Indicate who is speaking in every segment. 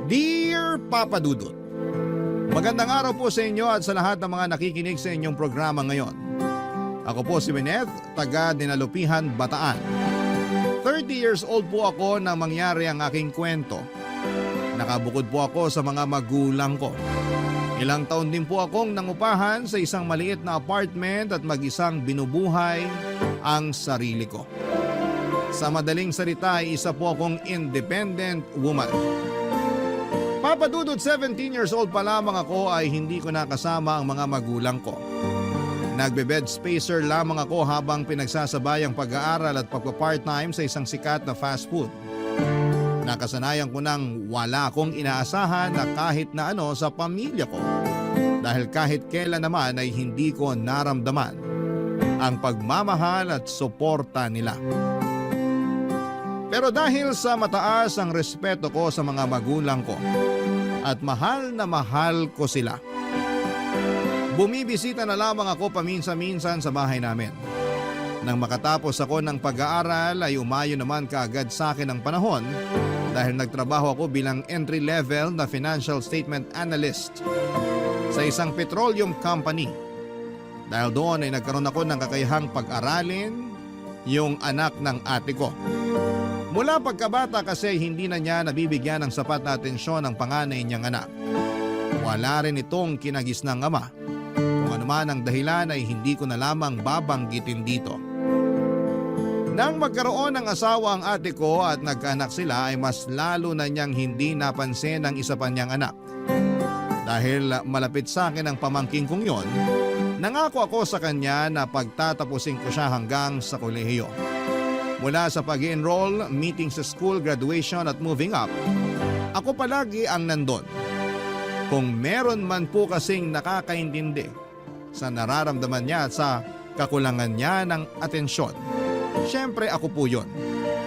Speaker 1: Dear Papa Dudut, magandang araw po sa inyo at sa lahat ng mga nakikinig sa inyong programa ngayon. Ako po si Wineth, taga Dinalupihan, Bataan. 30 years old po ako nang mangyari ang aking kwento. Nakabukod po ako sa mga magulang ko. Ilang taon din po akong nangupahan sa isang maliit na apartment at mag-isang binubuhay ang sarili ko. Sa madaling salita ay isa po akong independent woman. Papa Dudut, 17 years old pa lamang ako ay hindi ko nakasama ang mga magulang ko. Nagbe-bed spacer lamang ako habang pinagsasabay ang pag-aaral at pagpa-part-time sa isang sikat na fast food. Nakasanayan ko nang wala akong inaasahan na kahit na ano sa pamilya ko. Dahil kahit kailan naman ay hindi ko naramdaman ang pagmamahal at suporta nila. Pero dahil sa mataas ang respeto ko sa mga magulang ko at mahal na mahal ko sila, bumibisita na lamang ako paminsan-minsan sa bahay namin. Nang makatapos ako ng pag-aaral ay umayo naman kaagad sa akin ang panahon dahil nagtrabaho ako bilang entry-level na financial statement analyst sa isang petroleum company. Dahil doon ay nagkaroon ako ng kakayahang pag-aralin yung anak ng ate ko. Mula pagkabata kasi hindi na niya nabibigyan ng sapat na atensyon ang panganay niyang anak. Wala rin itong kinagisnang ama. Kung ano man ang dahilan ay hindi ko na lamang babanggitin dito. Nang magkaroon ng asawa ang ate ko at nagkaanak sila ay mas lalo na niyang hindi napansin ang isa pa niyang anak. Dahil malapit sa akin ang pamangking kong yon, nangako ako sa kanya na pagtatapusin ko siya hanggang sa kolehiyo. Mula sa pag-enroll, meeting sa school, graduation at moving up, ako palagi ang nandun. Kung meron man po kasing nakakaintindi sa nararamdaman niya at sa kakulangan niya ng atensyon, syempre ako po yun.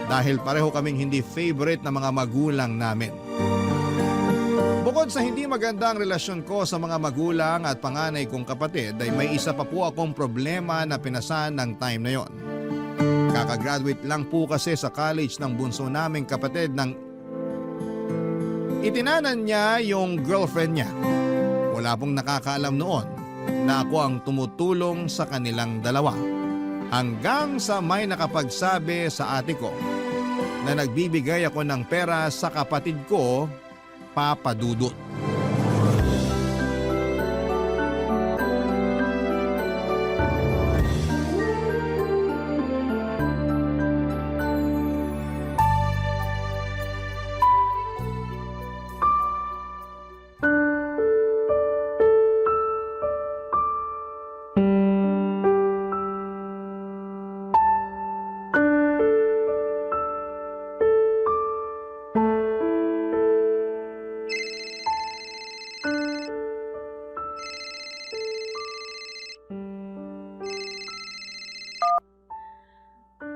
Speaker 1: Dahil pareho kaming hindi favorite na mga magulang namin. Bukod sa hindi magandang relasyon ko sa mga magulang at panganay kong kapatid ay may isa pa po akong problema na pinasan ng time na yon. Kakagraduate lang po kasi sa college ng bunso naming kapatid nang itinanan niya yung girlfriend niya. Wala pong nakakaalam noon na ako ang tumutulong sa kanilang dalawa. Hanggang sa may nakapagsabi sa ate ko na nagbibigay ako ng pera sa kapatid ko, Papa Dudut.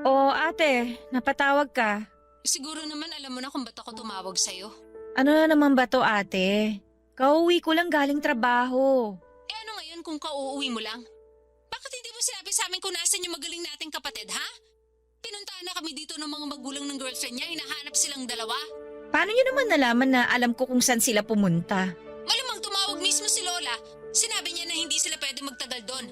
Speaker 2: Oo ate, napatawag ka.
Speaker 3: Siguro naman alam mo na kung ba't ako tumawag sa'yo.
Speaker 2: Ano na naman ba to ate? Kauwi ko lang galing trabaho.
Speaker 3: Eh ano ngayon kung kauuwi mo lang? Bakit hindi mo sinabi sa amin kung nasan yung magaling nating kapatid, ha? Pinuntahan na kami dito ng mga magulang ng girlfriend niya, hinahanap silang dalawa.
Speaker 2: Paano nyo naman nalaman na alam ko kung saan sila pumunta?
Speaker 3: Malamang tumawag mismo si Lola. Sinabi niya na hindi sila pwede magtagal doon.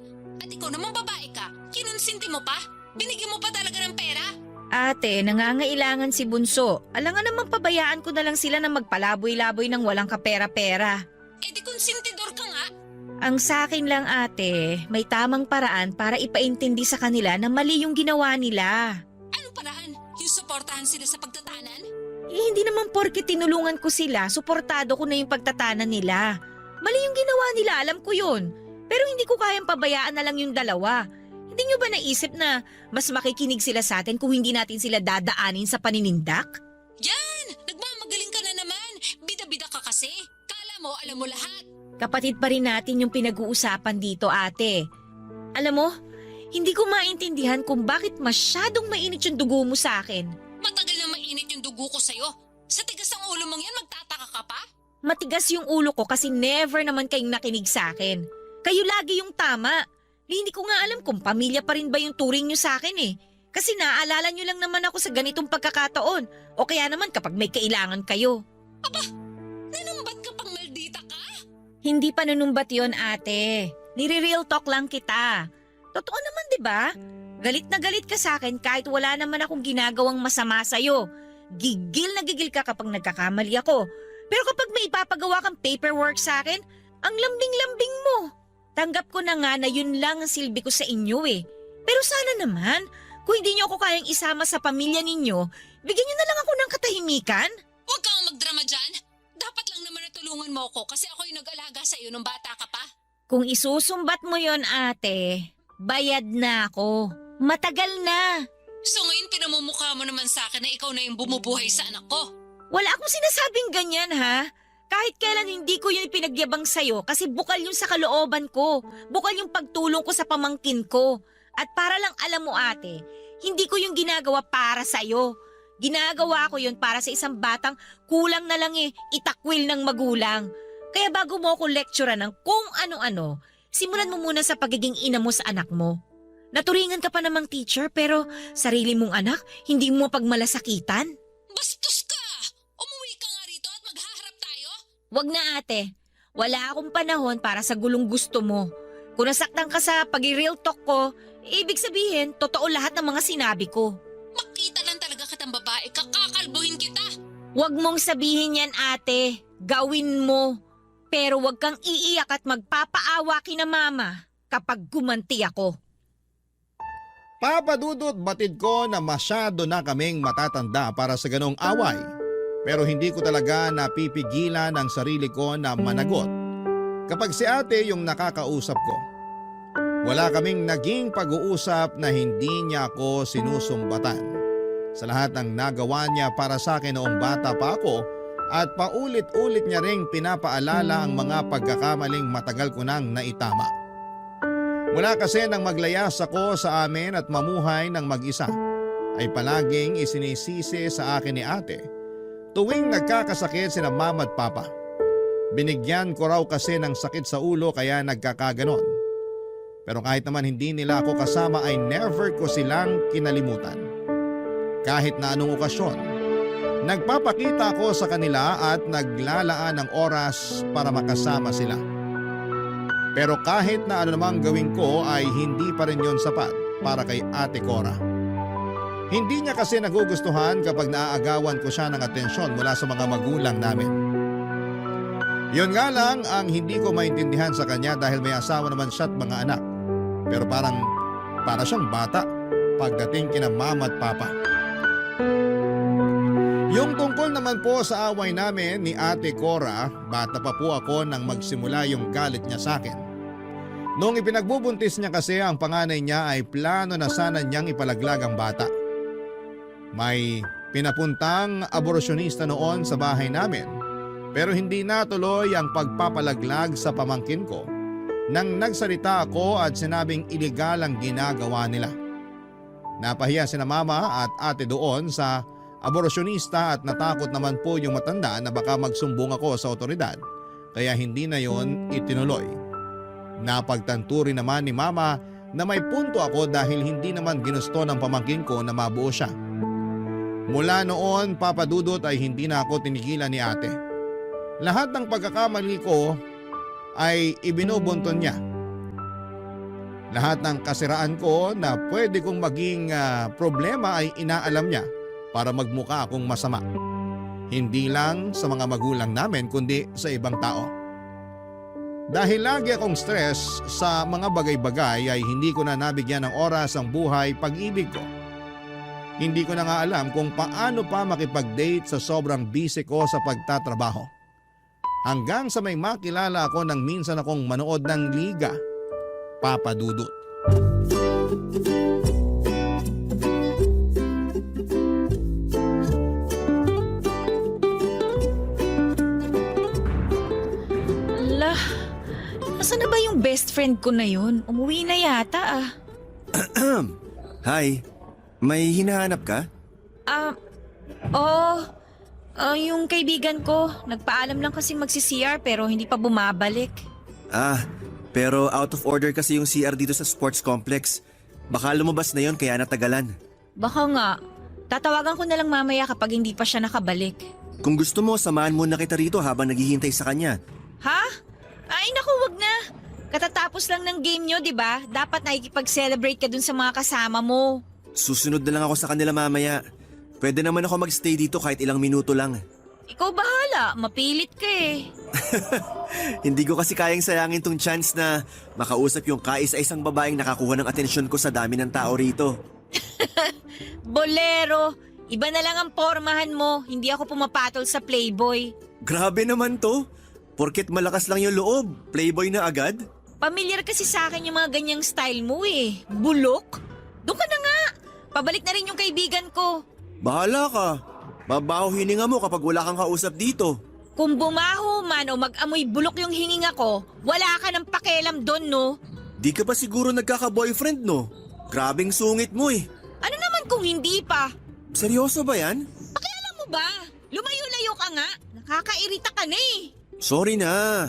Speaker 3: At ikaw naman babae ka, kinonsinti mo pa? Binigyan mo pa talaga ng pera?
Speaker 2: Ate, nangangailangan si Bunso. Alangan naman pabayaan ko na lang sila na magpalaboy-laboy ng walang kapera-pera.
Speaker 3: Eh di konsentidor ka nga.
Speaker 2: Ang sakin lang ate, may tamang paraan para ipaintindi sa kanila na mali yung ginawa nila.
Speaker 3: Anong paraan? Yung suportahan sila sa pagtatanan?
Speaker 2: Eh, hindi naman porke tinulungan ko sila, suportado ko na yung pagtatanan nila. Mali yung ginawa nila, alam ko yun. Pero hindi ko kayang pabayaan na lang yung dalawa. Hindi nyo ba naisip na mas makikinig sila sa atin kung hindi natin sila dadaanin sa paninindak?
Speaker 3: Yan! Nagmamagaling ka na naman! Bida-bida ka kasi! Kala mo, alam mo lahat!
Speaker 2: Kapatid pa rin natin yung pinag-uusapan dito ate. Alam mo, hindi ko maintindihan kung bakit masyadong mainit yung dugo mo sa akin.
Speaker 3: Matagal na mainit yung dugo ko sa'yo. Sa tigas ng ulo mong yan, magtataka ka pa?
Speaker 2: Matigas yung ulo ko kasi never naman kayong nakinig sa akin. Kayo lagi yung tama. Hindi ko nga alam kung pamilya pa rin ba yung turing nyo sa akin eh. Kasi naaalala nyo lang naman ako sa ganitong pagkakataon. O kaya naman kapag may kailangan kayo.
Speaker 3: Aba,
Speaker 2: Hindi panunumbat yon ate. Nire-real talk lang kita. Totoo naman, di ba? Galit na galit ka sa akin kahit wala naman akong ginagawang masama sa'yo. Gigil na gigil ka kapag nagkakamali ako. Pero kapag may ipapagawa kang paperwork sa akin, ang lambing-lambing mo. Tanggap ko na nga na yun lang ang silbi ko sa inyo eh. Pero sana naman, kung hindi niyo ako kayang isama sa pamilya ninyo, bigyan niyo na lang ako ng katahimikan.
Speaker 3: Huwag kang magdrama dyan. Dapat lang naman natulungan mo ako kasi ako yung nag-alaga sa iyo nung bata ka pa.
Speaker 2: Kung isusumbat mo yon ate, bayad na ako. Matagal na.
Speaker 3: So ngayon pinamumukha mo naman sa akin na ikaw na yung bumubuhay sa anak ko.
Speaker 2: Wala akong sinasabing ganyan ha. Kahit kailan hindi ko yun ipinagyabang sa'yo kasi bukal yun sa kalooban ko. Bukal yung pagtulong ko sa pamangkin ko. At para lang alam mo ate, hindi ko yung ginagawa para sa'yo. Ginagawa ko yun para sa isang batang kulang na lang itakwil ng magulang. Kaya bago mo ako lecturean ng kung ano-ano, simulan mo muna sa pagiging ina mo sa anak mo. Naturingan ka pa namang teacher pero sarili mong anak, hindi mo pagmalasakitan?
Speaker 3: Bastos ka! Umuwi ka nga rito at maghaharap tayo?
Speaker 2: Wag na ate, wala akong panahon para sa gulong gusto mo. Kung nasaktan ka sa pag-real talk ko, ibig sabihin, totoo lahat ng mga sinabi ko.
Speaker 3: Makita lang talaga kitang babae, kakakalbuhin kita.
Speaker 2: Wag mong sabihin yan ate, gawin mo. Pero wag kang iiyak at magpapaawa kina mama kapag gumanti ako.
Speaker 1: Papadudot batid ko na masyado na kaming matatanda para sa ganong away. Pero hindi ko talaga napipigilan ang sarili ko na managot kapag si ate yung nakakausap ko. Wala kaming naging pag-uusap na hindi niya ako sinusumbatan sa lahat ng nagawa niya para sa akin noong bata pa ako at paulit-ulit niya ring pinapaalala ang mga pagkakamaling matagal ko nang naitama. Mula kasi nang maglayas ako sa amin at mamuhay ng mag-isa, ay palaging isinisisi sa akin ni ate tuwing nagkakasakit sina mama at papa. Binigyan ko raw kasi ng sakit sa ulo kaya nagkakaganon. Pero kahit naman hindi nila ako kasama ay never ko silang kinalimutan. Kahit na anong okasyon, nagpapakita ako sa kanila at naglalaan ng oras para makasama sila. Pero kahit na ano namang gawin ko ay hindi pa rin yon sapat para kay Ate Cora. Hindi niya kasi nagugustuhan kapag naaagawan ko siya ng atensyon mula sa mga magulang namin. Yun nga lang ang hindi ko maintindihan sa kanya dahil may asawa naman siya at mga anak. Pero para siyang bata pagdating kina mama at papa. Yung tungkol naman po sa away namin ni Ate Cora, bata pa po ako nang magsimula yung galit niya sa akin. Noong ipinagbubuntis niya kasi ang panganay niya ay plano na sana niyang ipalaglag ang bata. May pinapuntang aborsyonista noon sa bahay namin pero hindi natuloy ang pagpapalaglag sa pamangkin ko nang nagsalita ako at sinabing iligal ang ginagawa nila. Napahiya sina mama at ate doon sa aborsyonista at natakot naman po yung matanda na baka magsumbong ako sa otoridad kaya hindi na yon itinuloy. Napagtanturi naman ni mama na may punto ako dahil hindi naman ginusto ng pamangkin ko na mabuo siya. Mula noon, papadudot ay hindi na ako tinigilan ni ate. Lahat ng pagkakamali ko ay ibinubunton niya. Lahat ng kasiraan ko na pwede kong maging problema ay inaalam niya para magmukha akong masama. Hindi lang sa mga magulang namin kundi sa ibang tao. Dahil lagi akong stress sa mga bagay-bagay ay hindi ko na nabigyan ng oras ang buhay pag-ibig ko. Hindi ko na nga alam kung paano pa makipag-date sa sobrang busy ko sa pagtatrabaho. Hanggang sa may makilala ako nang minsan akong manood ng liga, papadudot.
Speaker 2: Ala, nasaan na ba yung best friend ko na yun? Umuwi na yata ah.
Speaker 4: Hi, may hinahanap ka?
Speaker 2: Yung kaibigan ko, nagpaalam lang kasi magsi-CR pero hindi pa bumabalik.
Speaker 4: Pero out of order kasi yung CR dito sa sports complex. Baka lumabas na yon kaya natagalan.
Speaker 2: Baka nga, tatawagan ko na lang mamaya kapag hindi pa siya nakabalik.
Speaker 4: Kung gusto mo, samahan muna kita rito habang naghihintay sa kanya.
Speaker 2: Ha? Ay naku, wag na. Katatapos lang ng game nyo, di ba? Dapat nakikipag-celebrate ka dun sa mga kasama mo.
Speaker 4: Susunod na lang ako sa kanila mamaya. Pwede naman ako magstay dito kahit ilang minuto lang.
Speaker 2: Ikaw bahala, mapilit ka eh.
Speaker 4: Hindi ko kasi kayang sayangin tong chance na makausap yung kaisa-isang babaeng nakakuha ng atensyon ko sa dami ng tao rito.
Speaker 2: Bolero, iba na lang ang pormahan mo. Hindi ako pumapatol sa Playboy.
Speaker 4: Grabe naman to. Porket malakas lang yung loob, playboy na agad?
Speaker 2: Pamilyar kasi sa akin yung mga ganyang style mo eh. Bulok? Doon ka na nga. Pabalik na rin yung kaibigan ko.
Speaker 4: Bahala ka. Mabaho hininga mo kapag wala kang kausap dito.
Speaker 2: Kung bumaho man o mag-amoy bulok yung hininga ko, wala ka ng pakialam doon, no?
Speaker 4: Di ka pa siguro nagkaka-boyfriend, no? Grabing sungit mo eh.
Speaker 2: Ano naman kung hindi pa?
Speaker 4: Seryoso ba yan?
Speaker 2: Pakialam mo ba? Lumayo-layo ka nga. Nakakairita ka na eh.
Speaker 4: Sorry na.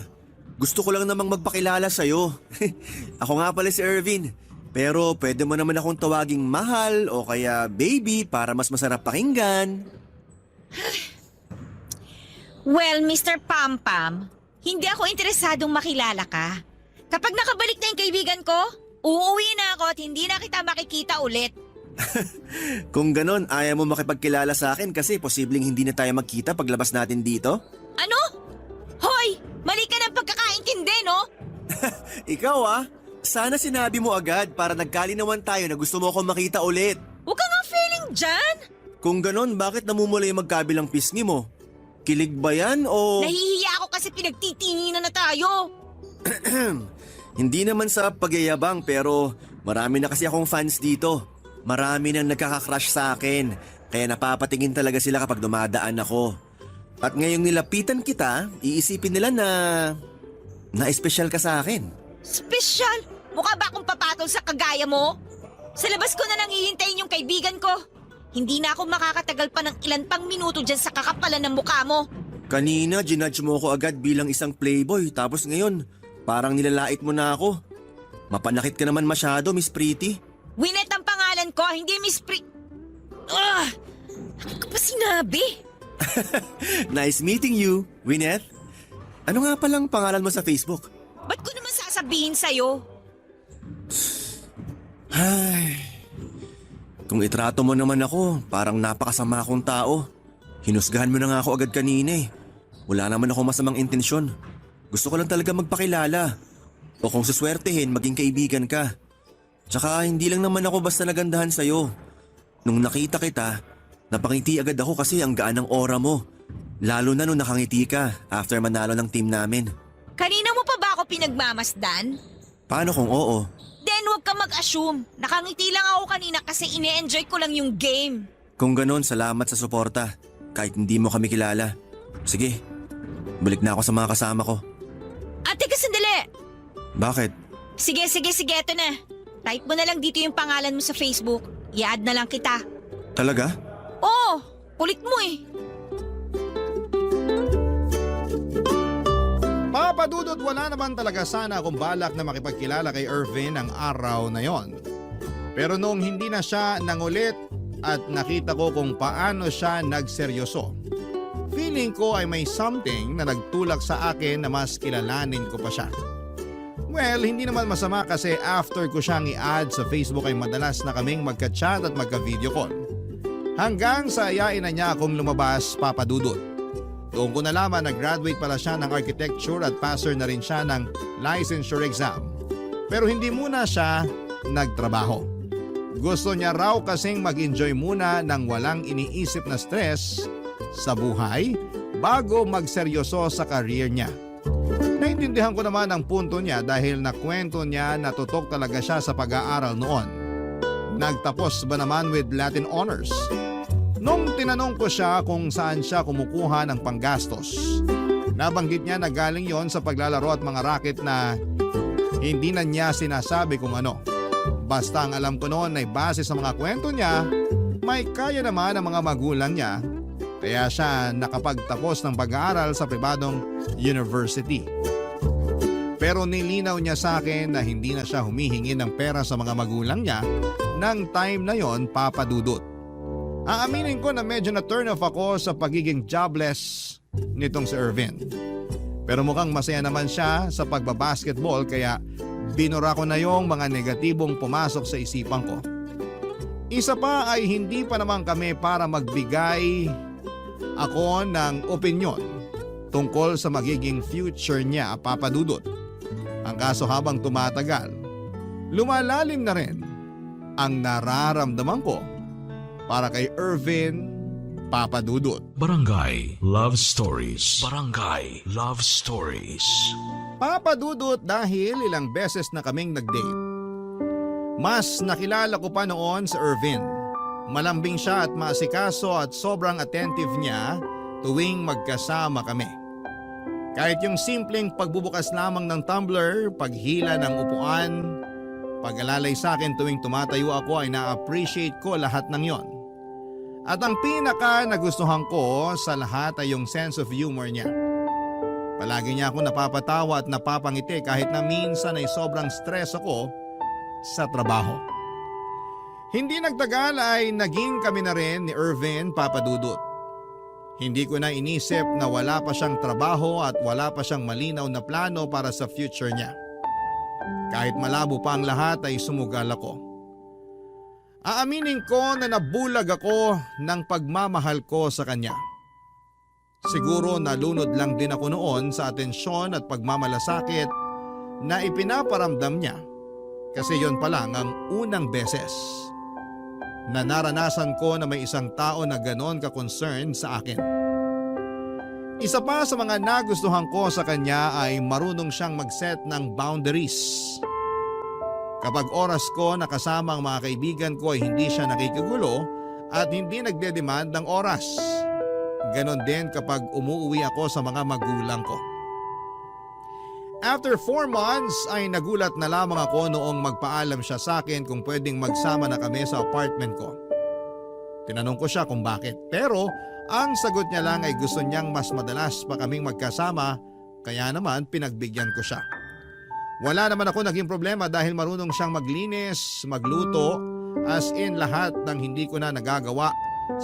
Speaker 4: Gusto ko lang namang magpakilala sa'yo. Ako nga pala si Irvin. Pero pwede mo naman akong tawaging mahal o kaya baby para mas masarap pakinggan.
Speaker 2: Well, Mr. Pampam, hindi ako interesadong makilala ka. Kapag nakabalik na yung kaibigan ko, uuwi na ako at hindi na kita makikita ulit.
Speaker 4: Kung ganon, ayaw mo makipagkilala sa akin kasi posibleng hindi na tayo magkita paglabas natin dito?
Speaker 2: Ano? Hoy! Mali ka ng pagkakaintindi, no?
Speaker 4: Ikaw sana sinabi mo agad para nagkalinawan tayo na gusto mo akong makita ulit.
Speaker 2: Huwag ka nga feeling dyan!
Speaker 4: Kung ganon, bakit namumula yung magkabilang pisngi mo? Kilig ba yan o...
Speaker 2: Nahihiya ako kasi pinagtitinginan na tayo.
Speaker 4: Hindi naman sa pagyayabang pero marami na kasi akong fans dito. Marami nang nagkaka-crush sa akin. Kaya napapatingin talaga sila kapag dumadaan ako. At ngayong nilapitan kita, iisipin nila na espesyal ka sa akin.
Speaker 2: Special? Mukha ba akong papatol sa kagaya mo? Sa labas ko na nang hihintayin yung kaibigan ko. Hindi na ako makakatagal pa ng ilan pang minuto dyan sa kakapalan ng mukha mo.
Speaker 4: Kanina, ginudge mo ako agad bilang isang playboy. Tapos ngayon, parang nilalait mo na ako. Mapanakit ka naman masyado, Miss Pretty.
Speaker 2: Winnet ang pangalan ko, hindi Miss Bakit ko pa sinabi?
Speaker 4: Nice meeting you, Winnet. Ano nga palang pangalan mo sa Facebook?
Speaker 2: Ba't ko naman sasabihin sa'yo?
Speaker 4: Ay, kung itrato mo naman ako, parang napakasama akong tao. Hinusgahan mo na nga ako agad kanina eh. Wala naman ako masamang intensyon. Gusto ko lang talaga magpakilala. O kung suswertehin, maging kaibigan ka. Tsaka hindi lang naman ako basta nagandahan sa'yo. Nung nakita kita, napangiti agad ako kasi ang gaan ng aura mo. Lalo na nung nakangiti ka after manalo ng team namin.
Speaker 2: Kanina mo pa ba ako pinagmamasdan?
Speaker 4: Paano kung oo?
Speaker 2: Then huwag ka mag-assume. Nakangiti lang ako kanina kasi ine-enjoy ko lang yung game.
Speaker 4: Kung ganon, salamat sa suporta. Kahit hindi mo kami kilala. Sige, balik na ako sa mga kasama ko.
Speaker 2: Teka sandali.
Speaker 4: Bakit?
Speaker 2: Sige, eto na. Type mo na lang dito yung pangalan mo sa Facebook. I-add na lang kita.
Speaker 4: Talaga?
Speaker 2: Oo, kulit mo eh.
Speaker 1: Papadudot, wala naman talaga sana akong balak na makipagkilala kay Irvin ang araw na yon. Pero noong hindi na siya nangulit at nakita ko kung paano siya nagseryoso, feeling ko ay may something na nagtulak sa akin na mas kilalanin ko pa siya. Well, hindi naman masama kasi after ko siyang i-add sa Facebook ay madalas na kaming magka-chat at magka-video call. Hanggang sa ayain na niya akong lumabas, papadudot. Doon ko nalaman na graduate pala siya ng architecture at passer na rin siya ng licensure exam. Pero hindi muna siya nagtrabaho. Gusto niya raw kasing mag-enjoy muna ng walang iniisip na stress sa buhay bago magseryoso sa career niya. Naintindihan ko naman ang punto niya dahil nakwento niya na tutok talaga siya sa pag-aaral noon. Nagtapos ba naman with Latin Honors? Nung tinanong ko siya kung saan siya kumukuha ng panggastos, nabanggit niya na galing yon sa paglalaro at mga racket na hindi na niya sinasabi kung ano. Basta ang alam ko noon ay base sa mga kwento niya, may kaya naman ang mga magulang niya, kaya siya nakapagtapos ng pag-aaral sa pribadong university. Pero nilinaw niya sa akin na hindi na siya humihingi ng pera sa mga magulang niya nang time na yon, papadudot. Aaminin ko na medyo na turn off ako sa pagiging jobless nitong si Irvin. Pero mukhang masaya naman siya sa pagbabasketball kaya binura ko na yung mga negatibong pumasok sa isipan ko. Isa pa ay hindi pa naman kami para magbigay ako ng opinyon tungkol sa magiging future niya, Papa Dudut. Ang kaso habang tumatagal, lumalalim na rin ang nararamdaman ko para kay Ervin, Papa Dudut.
Speaker 5: Barangay Love Stories. Barangay Love Stories.
Speaker 1: Papa Dudut, dahil ilang beses na kaming nag-date, mas nakilala ko pa noon si Ervin. Malambing siya at maasikaso at sobrang attentive niya tuwing magkasama kami. Kahit yung simpleng pagbubukas lamang ng tumbler, paghila ng upuan, pag-alalay sa akin tuwing tumatayo ako ay na-appreciate ko lahat ng yon. At ang pinaka nagustuhan ko sa lahat ay yung sense of humor niya. Palagi niya ako napapatawa at napapangiti kahit na minsan ay sobrang stress ako sa trabaho. Hindi nagtagal ay naging kami na rin ni Ervin, Papa Dudut. Hindi ko na inisip na wala pa siyang trabaho at wala pa siyang malinaw na plano para sa future niya. Kahit malabo pa ang lahat ay sumugal ako. Aaminin ko na nabulag ako ng pagmamahal ko sa kanya. Siguro nalunod lang din ako noon sa atensyon at pagmamalasakit na ipinaparamdam niya. Kasi yon pa lang ang unang beses na naranasan ko na may isang tao na ganon ka-concern sa akin. Isa pa sa mga nagustuhan ko sa kanya ay marunong siyang mag-set ng boundaries. Kapag oras ko nakasama ang mga kaibigan ko ay hindi siya nakikigulo at hindi nagde-demand ng oras. Ganon din kapag umuwi ako sa mga magulang ko. After 4 months ay nagulat na lamang ako noong magpaalam siya sa akin kung pwedeng magsama na kami sa apartment ko. Tinanong ko siya kung bakit, pero ang sagot niya lang ay gusto niyang mas madalas pa kaming magkasama, kaya naman pinagbigyan ko siya. Wala naman ako naging problema dahil marunong siyang maglinis, magluto, as in lahat ng hindi ko na nagagawa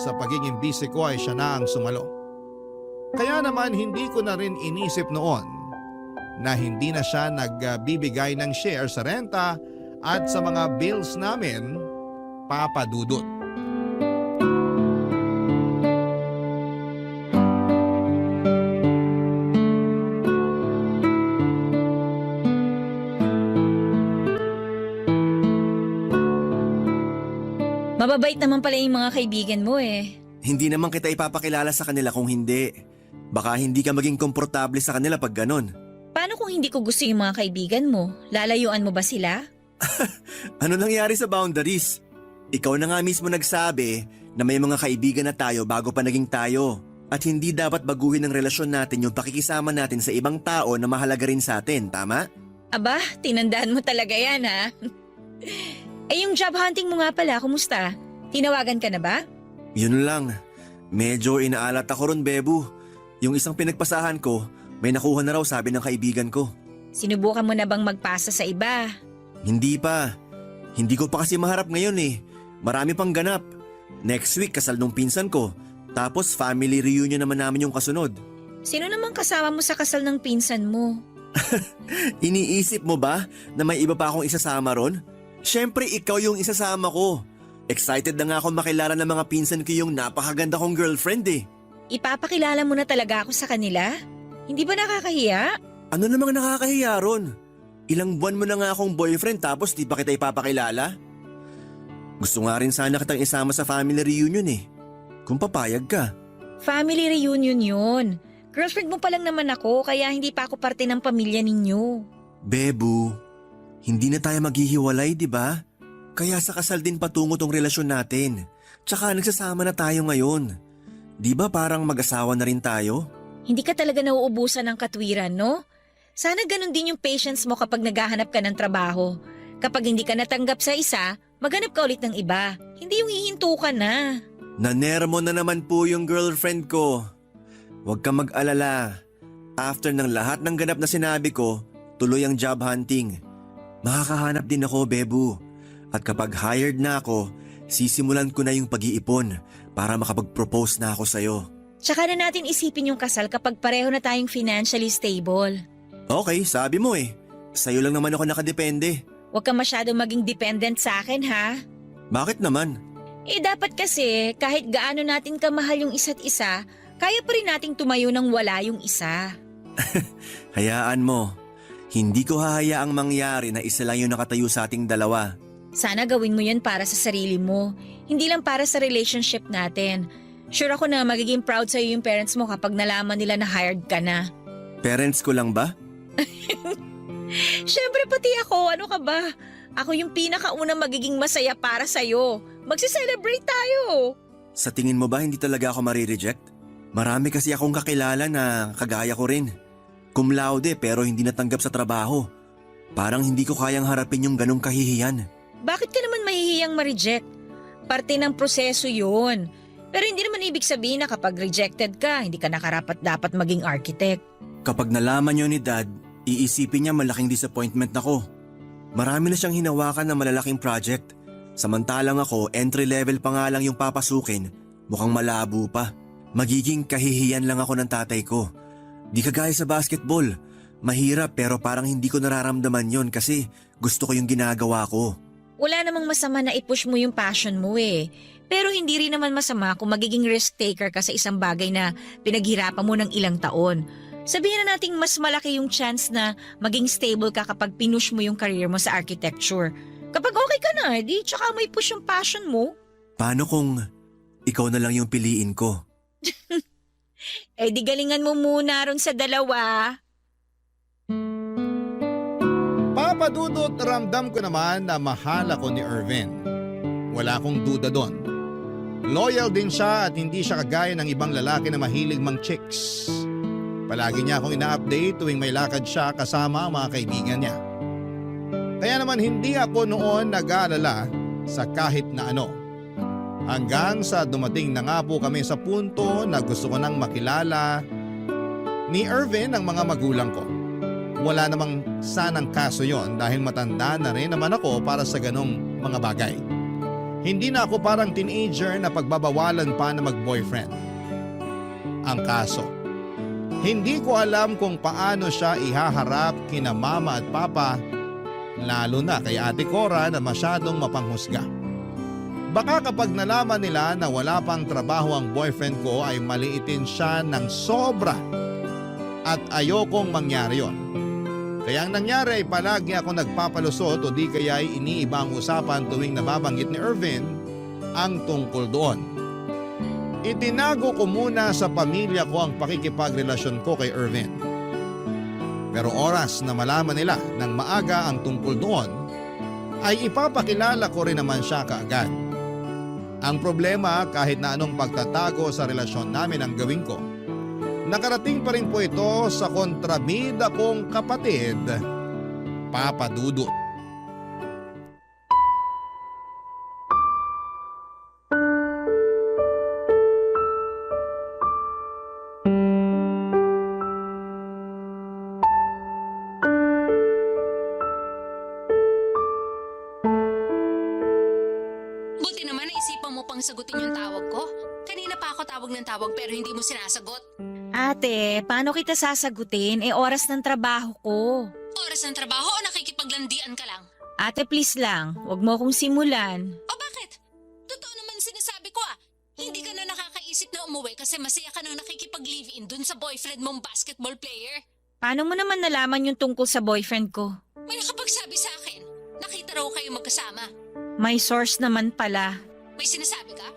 Speaker 1: sa pagiging busy ko ay siya na ang sumalo. Kaya naman hindi ko na rin inisip noon na hindi na siya nagbibigay ng share sa renta at sa mga bills namin, Papa Dudut.
Speaker 2: Mababait naman pala yung mga kaibigan mo eh.
Speaker 4: Hindi naman kita ipapakilala sa kanila kung hindi. Baka hindi ka maging komportable sa kanila pag ganon.
Speaker 2: Paano kung hindi ko gusto yung mga kaibigan mo? Lalayuan mo ba sila?
Speaker 4: Ano nangyari sa boundaries? Ikaw na nga mismo nagsabi na may mga kaibigan na tayo bago pa naging tayo. At hindi dapat baguhin ng relasyon natin yung pakikisama natin sa ibang tao na mahalaga rin sa atin, tama?
Speaker 2: Aba, tinandaan mo talaga yan ha. Eh yung job hunting mo nga pala, kumusta? Tinawagan ka na ba?
Speaker 4: Yun lang. Medyo inaalat ako ron, Bebu. Yung isang pinagpasahan ko, may nakuha na raw sabi ng kaibigan ko.
Speaker 2: Sinubukan mo na bang magpasa sa iba?
Speaker 4: Hindi pa. Hindi ko pa kasi maharap ngayon eh. Marami pang ganap. Next week kasal nung pinsan ko. Tapos family reunion naman namin yung kasunod.
Speaker 2: Sino namang kasama mo sa kasal ng pinsan mo?
Speaker 4: Iniisip mo ba na may iba pa akong isasama ron? Siyempre ikaw yung isasama ko. Excited na nga ako makilala ng mga pinsan ko yung napakaganda kong girlfriend eh.
Speaker 2: Ipapakilala mo na talaga ako sa kanila? Hindi ba nakakahiya?
Speaker 4: Ano namang nakakahiya ron? Ilang buwan mo na nga akong boyfriend tapos di pa kita ipapakilala? Gusto nga rin sana kitang isama sa family reunion eh. Kung papayag ka.
Speaker 2: Family reunion yun. Girlfriend mo pa lang naman ako kaya hindi pa ako parte ng pamilya ninyo.
Speaker 4: Bebu, hindi na tayo maghihiwalay, di ba? Kaya sa kasal din patungo tong relasyon natin. Tsaka nagsasama na tayo ngayon. Di ba parang mag-asawa na rin tayo?
Speaker 2: Hindi ka talaga nauubusan ng katwiran, no? Sana ganun din yung patience mo kapag naghahanap ka ng trabaho. Kapag hindi ka natanggap sa isa, maghanap ka ulit ng iba. Hindi yung hihinto ka na.
Speaker 4: Nanermo na naman po yung girlfriend ko. Huwag kang mag-alala. After ng lahat ng ganap na sinabi ko, tuloy ang job hunting. Makakahanap din ako, Bebu. At kapag hired na ako, sisimulan ko na yung pag-iipon para makapag-propose na ako sa'yo.
Speaker 2: Tsaka na natin isipin yung kasal kapag pareho na tayong financially stable.
Speaker 4: Okay, sabi mo eh. Sa'yo lang naman ako nakadepende.
Speaker 2: Huwag ka masyado maging dependent sa akin, ha?
Speaker 4: Bakit naman?
Speaker 2: Dapat kasi kahit gaano natin kamahal yung isa't isa, kaya pa rin nating tumayo nang wala yung isa.
Speaker 4: Hayaan mo. Hindi ko hahayaang mangyari na isa lang yung nakatayo sa ating dalawa.
Speaker 2: Sana gawin mo yan para sa sarili mo, hindi lang para sa relationship natin. Sure ako na magiging proud sa'yo yung parents mo kapag nalaman nila na hired ka na.
Speaker 4: Parents ko lang ba?
Speaker 2: Siyempre pati ako, ano ka ba? Ako yung pinakaunang magiging masaya para sa'yo. Magsi-celebrate tayo.
Speaker 4: Sa tingin mo ba hindi talaga ako marireject? Marami kasi akong kakilala na kagaya ko rin. Cum laude pero hindi natanggap sa trabaho. Parang hindi ko kayang harapin yung ganong kahihiyan.
Speaker 2: Bakit ka naman mahihiyang ma-reject? Parte ng proseso yun. Pero hindi naman ibig sabihin na kapag rejected ka, hindi ka nakarapat dapat maging architect.
Speaker 4: Kapag nalaman niyo ni Dad, iisipin niya malaking disappointment ako. Marami na siyang hinawakan na malalaking project. Samantalang ako, entry level pa nga lang yung papasukin, mukhang malabo pa. Magiging kahihiyan lang ako ng tatay ko. Di kagaya sa basketball. Mahirap pero parang hindi ko nararamdaman yon kasi gusto ko yung ginagawa ko.
Speaker 2: Wala namang masama na i-push mo yung passion mo eh. Pero hindi rin naman masama kung magiging risk taker ka sa isang bagay na pinaghirapan mo ng ilang taon. Sabihin na nating mas malaki yung chance na maging stable ka kapag pinush mo yung career mo sa architecture. Kapag okay ka na, di tsaka may push yung passion mo.
Speaker 4: Paano kung ikaw na lang yung piliin ko?
Speaker 2: Di galingan mo muna ron sa dalawa.
Speaker 1: Papadudot, ramdam ko naman na mahal ako ni Irvin. Wala akong duda doon. Loyal din siya at hindi siya kagaya ng ibang lalaki na mahilig mang chicks. Palagi niya akong ina-update tuwing may lakad siya kasama ang mga kaibigan niya. Kaya naman hindi ako noon nag-aalala sa kahit na ano. Hanggang sa dumating na nga po kami sa punto na gusto ko nang makilala ni Irvin ang mga magulang ko. Wala namang sanang kaso yon dahil matanda na rin naman ako para sa ganong mga bagay. Hindi na ako parang teenager na pagbabawalan pa na mag-boyfriend. Ang kaso, hindi ko alam kung paano siya ihaharap kina mama at papa, lalo na kay Ate Cora na masyadong mapanghusga. Baka kapag nalaman nila na wala pang trabaho ang boyfriend ko ay maliitin siya ng sobra at ayokong mangyari yon. Kaya ang nangyari ay palagi ako nagpapalusot o di kaya ay iniiba ang usapan tuwing nababanggit ni Irvin ang tungkol doon. Itinago ko muna sa pamilya ko ang pakikipagrelasyon ko kay Irvin. Pero oras na malaman nila ng maaga ang tungkol doon, ay ipapakilala ko rin naman siya kaagad. Ang problema kahit na anong pagtatago sa relasyon namin ang gawin ko, nakarating pa rin po ito sa kontrabida kong kapatid, Papa Dudut.
Speaker 3: Buti naman naisipan mo pang sagutin yung tawag ko. Kanina pa ako tawag ng tawag pero hindi mo sinasagot.
Speaker 2: Ate, paano kita sasagutin? Oras ng trabaho ko.
Speaker 3: Oras ng trabaho o nakikipaglandian ka lang?
Speaker 2: Ate, please lang. Huwag mo akong simulan.
Speaker 3: O bakit? Totoo naman sinasabi ko ah. Hindi ka na nakakaisip na umuwi kasi masaya ka nang nakikipag-live-in dun sa boyfriend mong basketball player.
Speaker 2: Paano mo naman nalaman yung tungkol sa boyfriend ko?
Speaker 3: May nakapagsabi sa akin. Nakita raw kayo magkasama.
Speaker 2: May source naman pala.
Speaker 3: May sinasabi ka?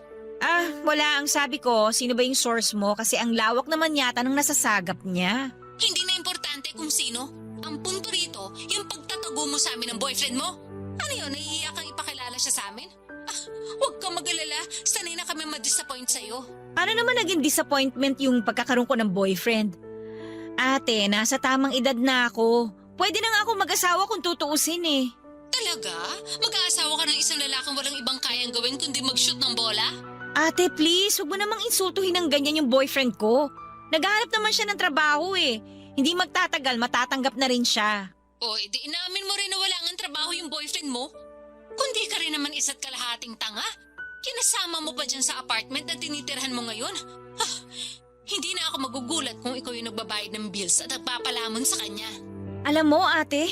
Speaker 2: Wala. Ang sabi ko, sino ba yung source mo? Kasi ang lawak naman yata ng nasasagap niya.
Speaker 3: Hindi na importante kung sino. Ang punto rito, yung pagtatago mo sa amin ng boyfriend mo. Ano yun, nahihiya kang ipakilala siya sa amin? Huwag kang mag-alala, sanay na kami ma-disappoint sa'yo.
Speaker 2: Paano naman naging disappointment yung pagkakaroon ko ng boyfriend? Ate, nasa tamang edad na ako. Pwede na nga ako mag-asawa kung tutuusin eh.
Speaker 3: Talaga? Mag-aasawa ka ng isang lalaking walang ibang kayang gawin kundi mag-shoot ng bola?
Speaker 2: Ate, please, huwag mo namang insultuhin ng ganyan yung boyfriend ko. Naghahanap naman siya ng trabaho eh. Hindi magtatagal, matatanggap na rin siya.
Speaker 3: O, edi inaamin mo rin na wala ngang trabaho yung boyfriend mo? Kundi ka rin naman isa't kalahating tanga. Kinasama mo pa dyan sa apartment na tinitirhan mo ngayon. Hindi na ako magugulat kung ikaw yung nagbabayad ng bills at nagpapalamon sa kanya.
Speaker 2: Alam mo ate,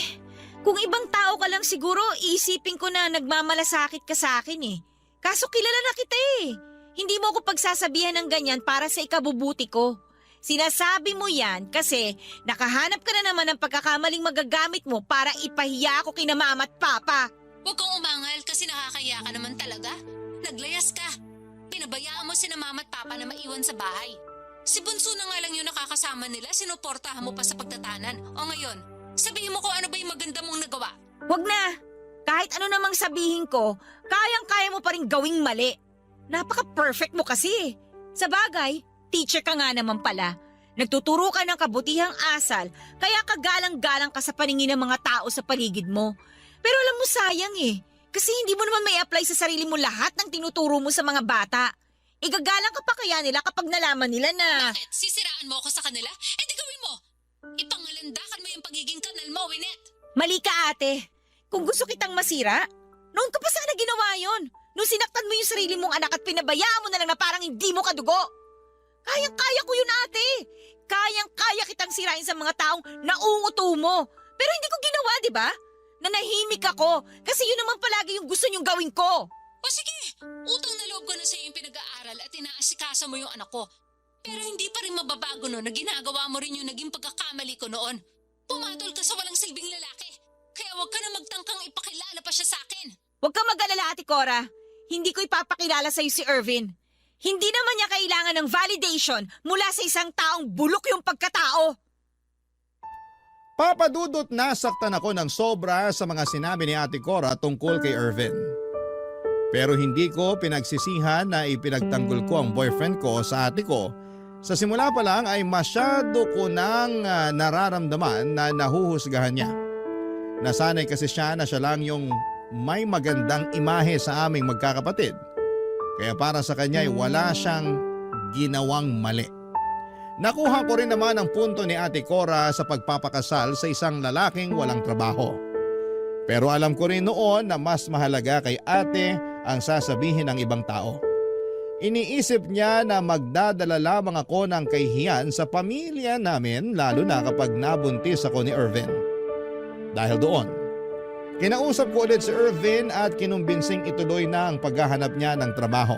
Speaker 2: kung ibang tao ka lang siguro, iisipin ko na nagmamalasakit ka sa akin eh. Kaso kilala na kita eh. Hindi mo ako pagsasabihan ng ganyan para sa ikabubuti ko. Sinasabi mo yan kasi nakahanap ka na naman ng pagkakamaling magagamit mo para ipahiya ako kina mama at papa.
Speaker 3: Huwag kang umangal kasi nakakaya ka naman talaga. Naglayas ka. Pinabayaan mo sina mama at papa na maiwan sa bahay. Si Bunso na nga lang yung nakakasama nila, sinuportahan mo pa sa pagtatanan. O ngayon, sabihin mo ko ano ba yung maganda mong nagawa.
Speaker 2: Wag na! Kahit ano namang sabihin ko, kayang-kaya mo pa rin gawing mali. Napaka-perfect mo kasi. Sa bagay, teacher ka nga naman pala. Nagtuturo ka ng kabutihang asal, kaya kagalang-galang ka sa paningin ng mga tao sa paligid mo. Pero alam mo sayang eh, kasi hindi mo naman may apply sa sarili mo lahat ng tinuturo mo sa mga bata. Igagalang ka pa kaya nila kapag nalaman nila na…
Speaker 3: Bakit? Sisiraan mo ako sa kanila? Eh di gawin mo! Ipangalandakan mo yung pagiging kanal mo, Winnet!
Speaker 2: Mali ka ate. Kung gusto kitang masira, noon ka pa sana ginawa yon. Nung sinaktan mo yung sarili mong anak at pinabayaan mo na lang na parang hindi mo kadugo. Kayang-kaya ko yun ate. Kayang-kaya kitang sirain sa mga taong nauuto mo. Pero hindi ko ginawa, di ba? Nanahimik ako kasi yun naman palagi yung gusto niyong gawin ko.
Speaker 3: O sige, utang na loob ko na sa'yo yung pinag-aaral at inaasikasa mo yung anak ko. Pero hindi pa rin mababago no na ginagawa mo rin yung naging pagkakamali ko noon. Pumatol ka sa walang silbing lalaki. Kaya huwag ka na magtangkang ipakilala pa siya sa akin.
Speaker 2: Huwag kang mag-alala Ate Cora. Hindi ko ipapakilala sa'yo si Irvin. Hindi naman niya kailangan ng validation mula sa isang taong bulok yung pagkatao.
Speaker 1: Papadudot nasaktan ako ng sobra sa mga sinabi ni Ate Cora tungkol kay Irvin. Pero hindi ko pinagsisihan na ipinagtanggol ko ang boyfriend ko sa ate ko. Sa simula pa lang ay masyado ko nang nararamdaman na nahuhusgahan niya. Nasanay kasi siya na siya lang yung may magandang imahe sa aming magkakapatid. Kaya para sa kanya ay wala siyang ginawang mali. Nakuha ko rin naman ang punto ni Ate Cora sa pagpapakasal sa isang lalaking walang trabaho. Pero alam ko rin noon na mas mahalaga kay ate ang sasabihin ng ibang tao. Iniisip niya na magdadala lamang ako ng kahihiyan sa pamilya namin lalo na kapag nabuntis ako ni Irvin. Dahil doon, kinausap ko ulit si Irvin at kinumbinsing ituloy na ang paghahanap niya ng trabaho.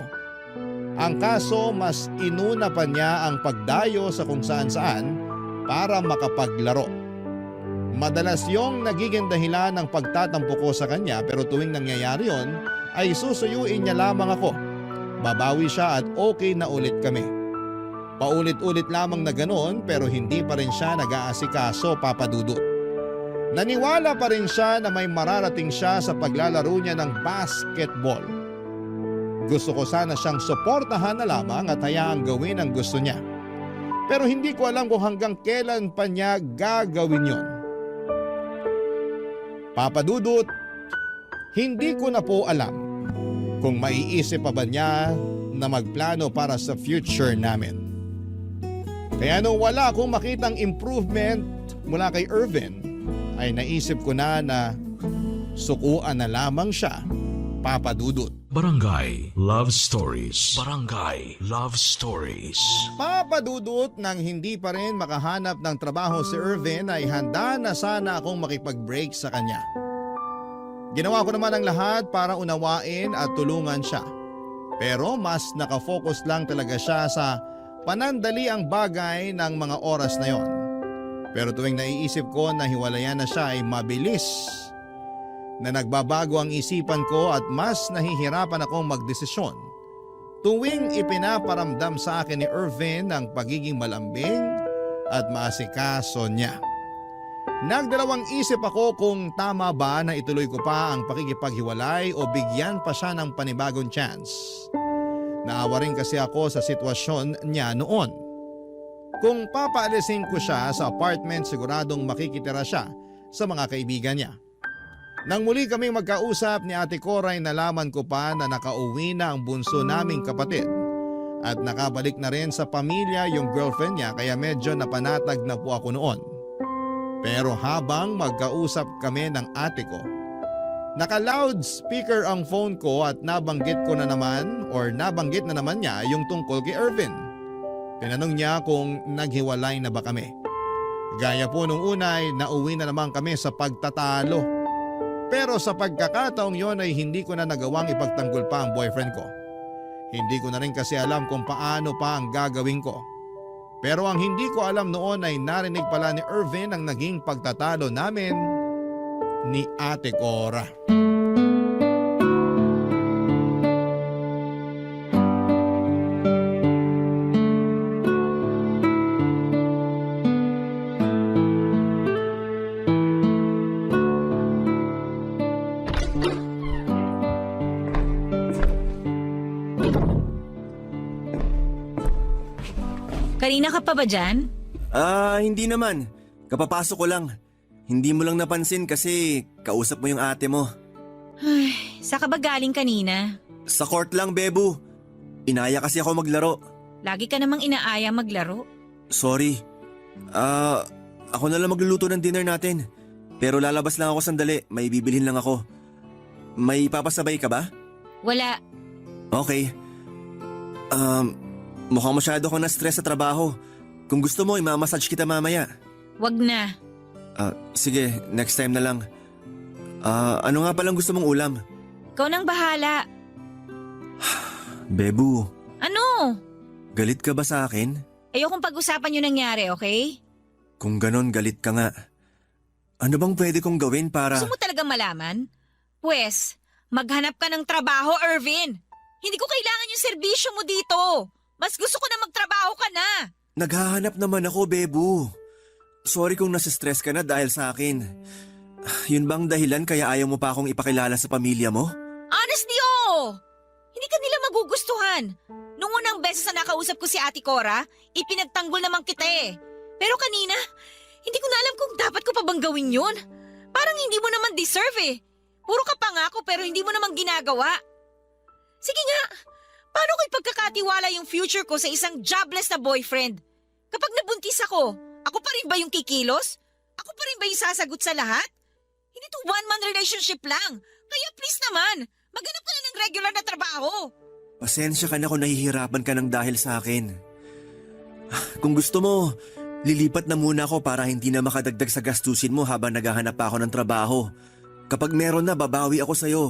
Speaker 1: Ang kaso mas inuna pa niya ang pagdayo sa kung saan-saan para makapaglaro. Madalas yung nagiging dahilan ng pagtatampo ko sa kanya pero tuwing nangyayari yon ay susuyuin niya lamang ako. Babawi siya at okay na ulit kami. Paulit-ulit lamang na ganoon pero hindi pa rin siya nag-aasikaso papadudot. Naniwala pa rin siya na may mararating siya sa paglalaro niya ng basketball. Gusto ko sana siyang suportahan na lamang at hayaang gawin ang gusto niya. Pero hindi ko alam kung hanggang kailan pa niya gagawin yon. Papadudot, hindi ko na po alam kung maiisip pa ba niya na magplano para sa future namin. Kaya nung wala akong makitang improvement mula kay Irvin, ay naisip ko na sukuan na lamang siya, papadudot.
Speaker 5: Barangay Love Stories. Barangay Love Stories.
Speaker 1: Papadudot nang hindi pa rin makahanap ng trabaho si Irvin ay handa na sana akong makipag-break sa kanya. Ginawa ko naman ang lahat para unawain at tulungan siya. Pero mas nakafocus lang talaga siya sa panandali ang bagay ng mga oras na yon. Pero tuwing naiisip ko na hiwalayan na siya ay mabilis na nagbabago ang isipan ko at mas nahihirapan akong magdesisyon. Tuwing ipinaparamdam sa akin ni Irvin ang pagiging malambing at maasikaso niya. Nagdalawang isip ako kung tama ba na ituloy ko pa ang pakikipaghiwalay o bigyan pa siya ng panibagong chance. Naawa rin kasi ako sa sitwasyon niya noon. Kung papaalisin ko siya sa apartment, siguradong makikitira siya sa mga kaibigan niya. Nang muli kaming magkausap ni Ate Cora ay nalaman ko pa na nakauwi na ang bunso naming kapatid at nakabalik na rin sa pamilya yung girlfriend niya kaya medyo napanatag na po ako noon. Pero habang magkausap kami ng ate ko, naka-loudspeaker ang phone ko at nabanggit na naman niya yung tungkol kay Irvin. Tinanong niya kung naghiwalay na ba kami. Gaya po nung unay, nauwi na naman kami sa pagtatalo. Pero sa pagkakataong yon ay hindi ko na nagawang ipagtanggol pa ang boyfriend ko. Hindi ko na rin kasi alam kung paano pa ang gagawin ko. Pero ang hindi ko alam noon ay narinig pala ni Irvin ang naging pagtatalo namin ni Ate Cora.
Speaker 2: Kanina ka pa ba dyan?
Speaker 4: Hindi naman. Kapapasok ko lang. Hindi mo lang napansin kasi kausap mo yung ate mo.
Speaker 2: Saan ka ba galing kanina?
Speaker 4: Sa court lang, Bebu. Inaya kasi ako maglaro.
Speaker 2: Lagi ka namang inaaya maglaro.
Speaker 4: Sorry. Ako na lang magluluto ng dinner natin. Pero lalabas lang ako sandali. May bibilhin lang ako. May papasabay ka ba?
Speaker 2: Wala.
Speaker 4: Okay. Mukhang masyado kang na-stress sa trabaho. Kung gusto mo, imamassage kita mamaya.
Speaker 2: Wag na.
Speaker 4: Sige, next time na lang. Ano nga palang gusto mong ulam?
Speaker 2: Ikaw nang bahala.
Speaker 4: Bebu,
Speaker 2: Ano?
Speaker 4: galit ka ba sa akin?
Speaker 2: Ayokong pag-usapan yung nangyari, okay?
Speaker 4: Kung ganon, galit ka nga. Ano bang pwede kong gawin para…
Speaker 2: Gusto mo talagang malaman? Pwes, maghanap ka ng trabaho, Irvin. Hindi ko kailangan yung serbisyo mo dito. Mas gusto ko na magtrabaho ka na.
Speaker 4: Naghahanap naman ako, Bebu. Sorry kung nasistress ka na dahil sa akin. Yun bang dahilan kaya ayaw mo pa akong ipakilala sa pamilya mo?
Speaker 2: Honestly, oo. Hindi ka nila magugustuhan. Nung unang beses na nakausap ko si Ate Cora, ipinagtanggol naman kita eh. Pero kanina, hindi ko na alam kung dapat ko pa bang gawin yun. Parang hindi mo naman deserve eh. Puro ka pangako pero hindi mo naman ginagawa. Sige nga, paano ko ipagkakatiwala yung future ko sa isang jobless na boyfriend? Kapag nabuntis ako pa rin ba yung kikilos? Ako pa rin ba yung sasagot sa lahat? Hindi to one-man relationship lang. Kaya please naman, maghanap ka na ng regular na trabaho.
Speaker 4: Pasensya ka na kung nahihirapan ka ng dahil sa akin. Kung gusto mo, lilipat na muna ako para hindi na makadagdag sa gastusin mo habang naghahanap pa ako ng trabaho. Kapag meron na, babawi ako sa'yo.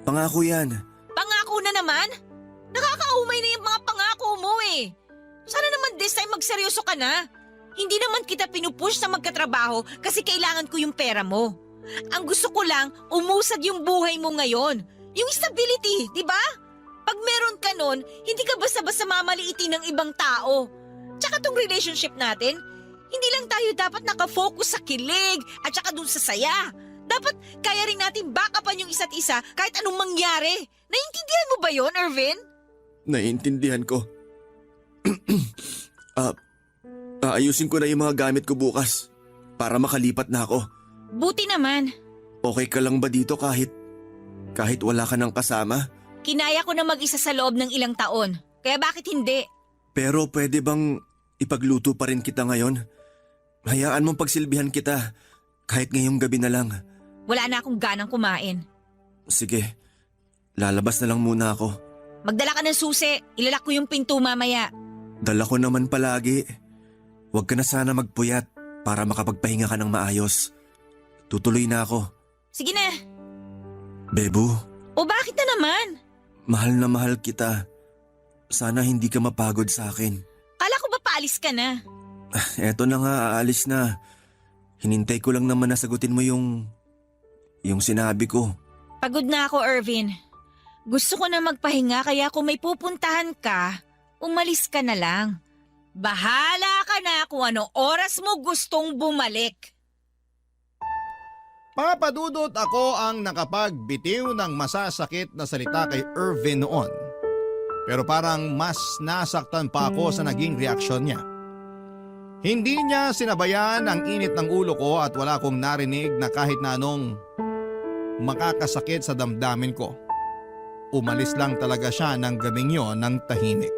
Speaker 4: Pangako yan.
Speaker 2: Pangako na naman? Nakakaumay na yung mga pangako mo eh. Sana naman this time magseryoso ka na. Hindi naman kita pinupush na magkatrabaho kasi kailangan ko yung pera mo. Ang gusto ko lang, umusad yung buhay mo ngayon. Yung stability, di ba? Pag meron ka nun, hindi ka basta-basta mamaliitin ng ibang tao. Tsaka tong relationship natin, hindi lang tayo dapat nakafocus sa kilig at tsaka dun sa saya. Dapat kaya rin natin backupan yung isa't isa kahit anong mangyari. Naiintindihan mo ba yon, Irvin?
Speaker 4: Naiintindihan ko. Aayusin ko na yung mga gamit ko bukas para makalipat na ako.
Speaker 2: Buti naman.
Speaker 4: Okay ka lang ba dito kahit wala ka ng kasama?
Speaker 2: Kinaya ko na mag-isa sa loob ng ilang taon. Kaya bakit hindi?
Speaker 4: Pero pwede bang ipagluto pa rin kita ngayon? Hayaan mong pagsilbihan kita kahit ngayong gabi na lang.
Speaker 2: Wala na akong ganang kumain.
Speaker 4: Sige, lalabas na lang muna ako.
Speaker 2: Magdala ka ng susi. Ilalak ko yung pinto mamaya.
Speaker 4: Dala ko naman palagi. Huwag ka na sana magpuyat para makapagpahinga ka ng maayos. Tutuloy na ako.
Speaker 2: Sige na.
Speaker 4: Bebu,
Speaker 2: O bakit na naman?
Speaker 4: mahal na mahal kita. Sana hindi ka mapagod sa akin.
Speaker 2: Kala ko ba paalis ka na?
Speaker 4: Eto na nga, aalis na. Hinintay ko lang naman na sagutin mo yung sinabi ko.
Speaker 2: Pagod na ako, Irvin. Gusto ko na magpahinga kaya kung may pupuntahan ka, umalis ka na lang. Bahala ka na kung anong oras mo gustong bumalik.
Speaker 1: Papadudot ako ang nakapagbitiw ng masasakit na salita kay Irvin noon. Pero parang mas nasaktan pa ako sa naging reaksyon niya. Hindi niya sinabayan ang init ng ulo ko at wala akong narinig na kahit na anong makakasakit sa damdamin ko. Umalis lang talaga siya ng gabing yon ng tahimik.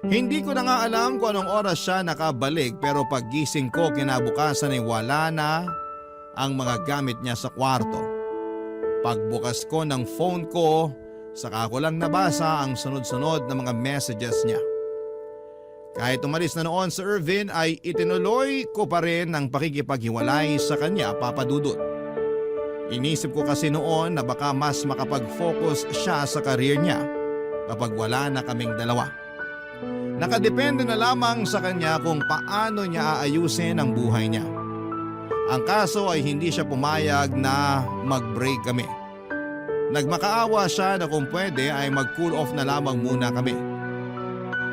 Speaker 1: Hindi ko na nga alam kung anong oras siya nakabalik pero paggising ko kinabukasan ay wala na ang mga gamit niya sa kwarto. Pagbukas ko ng phone ko, saka ko lang nabasa ang sunod-sunod na mga messages niya. Kahit umalis na noon sa Irvin ay itinuloy ko pa rin ang pakikipaghiwalay sa kanya, Papa Dudut. Inisip ko kasi noon na baka mas makapag-focus siya sa career niya kapag wala na kaming dalawa. Nakadepende na lamang sa kanya kung paano niya aayusin ang buhay niya. Ang kaso ay hindi siya pumayag na mag-break kami. Nagmakaawa siya na kung pwede ay mag-cool off na lamang muna kami.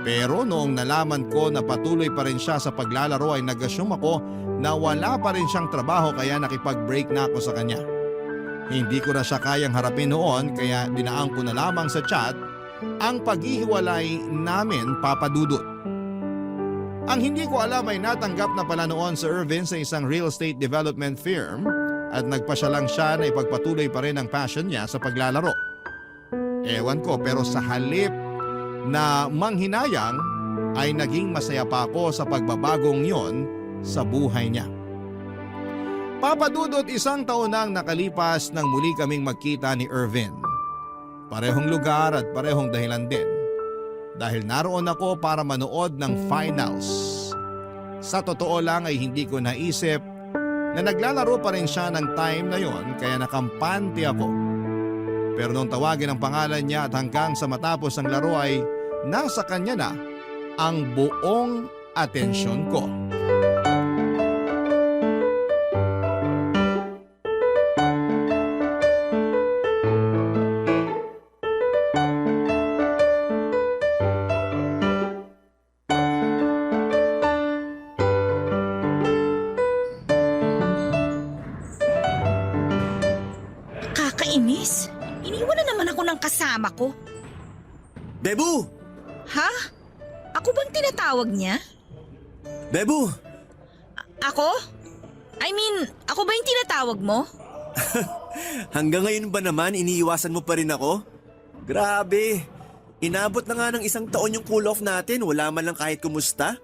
Speaker 1: Pero noong nalaman ko na patuloy pa rin siya sa paglalaro ay nag-assume ako na wala pa rin siyang trabaho kaya nakipag-break na ako sa kanya. Hindi ko na siya kayang harapin noon kaya dinaan ko na lamang sa chat ang paghihiwalay namin, Papa Dudut. Ang hindi ko alam ay natanggap na pala noon sa Irvin sa isang real estate development firm at nagpasya lang siya na ipagpatuloy pa rin ang passion niya sa paglalaro. Ewan ko pero sa halip na manghinayang ay naging masaya pa ako sa pagbabagong yon sa buhay niya. Papa Dudut, 1 taon nang nakalipas nang muli kaming magkita ni Irvin. Parehong lugar at parehong dahilan din. Dahil naroon ako para manood ng finals. Sa totoo lang ay hindi ko naisip na naglalaro pa rin siya ng time na yon kaya nakampante ako. Pero nung tawagin ang pangalan niya at hanggang sa matapos ang laro ay nasa kanya na ang buong atensyon ko.
Speaker 2: Kakainis. Iniwan na naman ako ng kasama ko.
Speaker 4: Bebu!
Speaker 2: Ha? Ako bang tinatawag niya?
Speaker 4: Bebu!
Speaker 2: Ako? I mean, ako ba yung tinatawag mo?
Speaker 4: Hanggang ngayon ba naman iniiwasan mo pa rin ako? Grabe! Inabot na nga ng 1 taon yung cool off natin, wala man lang kahit kumusta.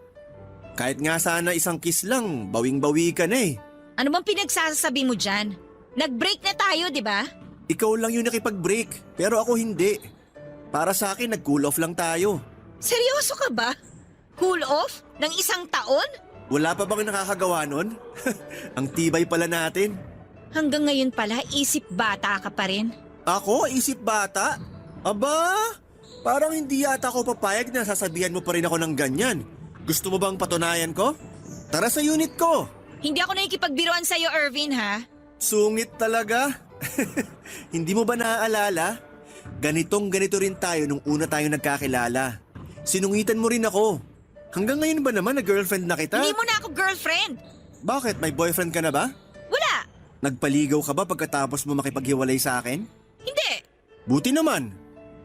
Speaker 4: Kahit nga sana isang kiss lang, bawing-bawi ka na eh.
Speaker 2: Ano bang pinagsasabi mo dyan? Nag-break na tayo, di ba?
Speaker 4: Ikaw lang yung nakipag-break, pero ako hindi. Para sa akin, nag-cool off lang tayo.
Speaker 2: Seryoso ka ba? Cool off? Ng 1 taon?
Speaker 4: Wala pa bang nakakagawa nun? Ang tibay pala natin.
Speaker 2: Hanggang ngayon pala, isip bata ka pa rin.
Speaker 4: Ako, isip bata? Aba, parang hindi yata ako papayag na sasabihan mo pa rin ako ng ganyan. Gusto mo bang patunayan ko? Tara sa unit ko.
Speaker 2: Hindi ako nakikipagbiruan sa'yo, Irvin, ha?
Speaker 4: Sungit talaga. Hindi mo ba naaalala? Ganito rin tayo nung una tayo nagkakilala. Sinungitan mo rin ako. Hanggang ngayon ba naman na girlfriend na kita?
Speaker 2: Hindi mo na ako girlfriend.
Speaker 4: Bakit? May boyfriend ka na ba?
Speaker 2: Wala.
Speaker 4: Nagpaligaw ka ba pagkatapos mo makipaghiwalay sa akin?
Speaker 2: Hindi.
Speaker 4: Buti naman.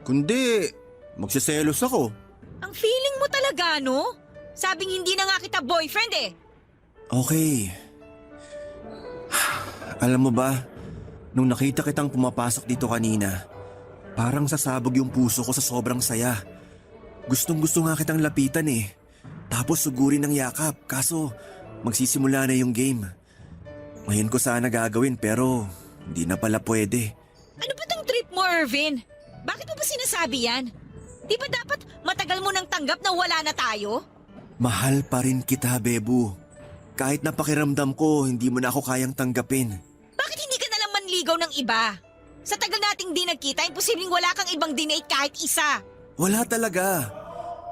Speaker 4: Kundi, magsiselos ako.
Speaker 2: Ang feeling mo talaga, no? Sabing hindi na nga kita boyfriend eh.
Speaker 4: Okay. Alam mo ba, nung nakita kitang pumapasok dito kanina, parang sasabog yung puso ko sa sobrang saya. Gustong-gusto nga kitang lapitan eh. Tapos sugurin ng yakap, kaso magsisimula na yung game. Ngayon ko sana gagawin pero hindi na pala pwede.
Speaker 2: Ano ba tong trip mo, Irvin? Bakit mo ba sinasabi yan? Di ba dapat matagal mo nang tanggap na wala na tayo?
Speaker 4: Mahal pa rin kita, Bebu. Kahit napakiramdam ko, hindi mo na ako kayang tanggapin.
Speaker 2: Bakit hindi ka nalang manligaw ng iba? Sa tagal nating di nagkita, imposibleng wala kang ibang dinate kahit isa.
Speaker 4: Wala talaga.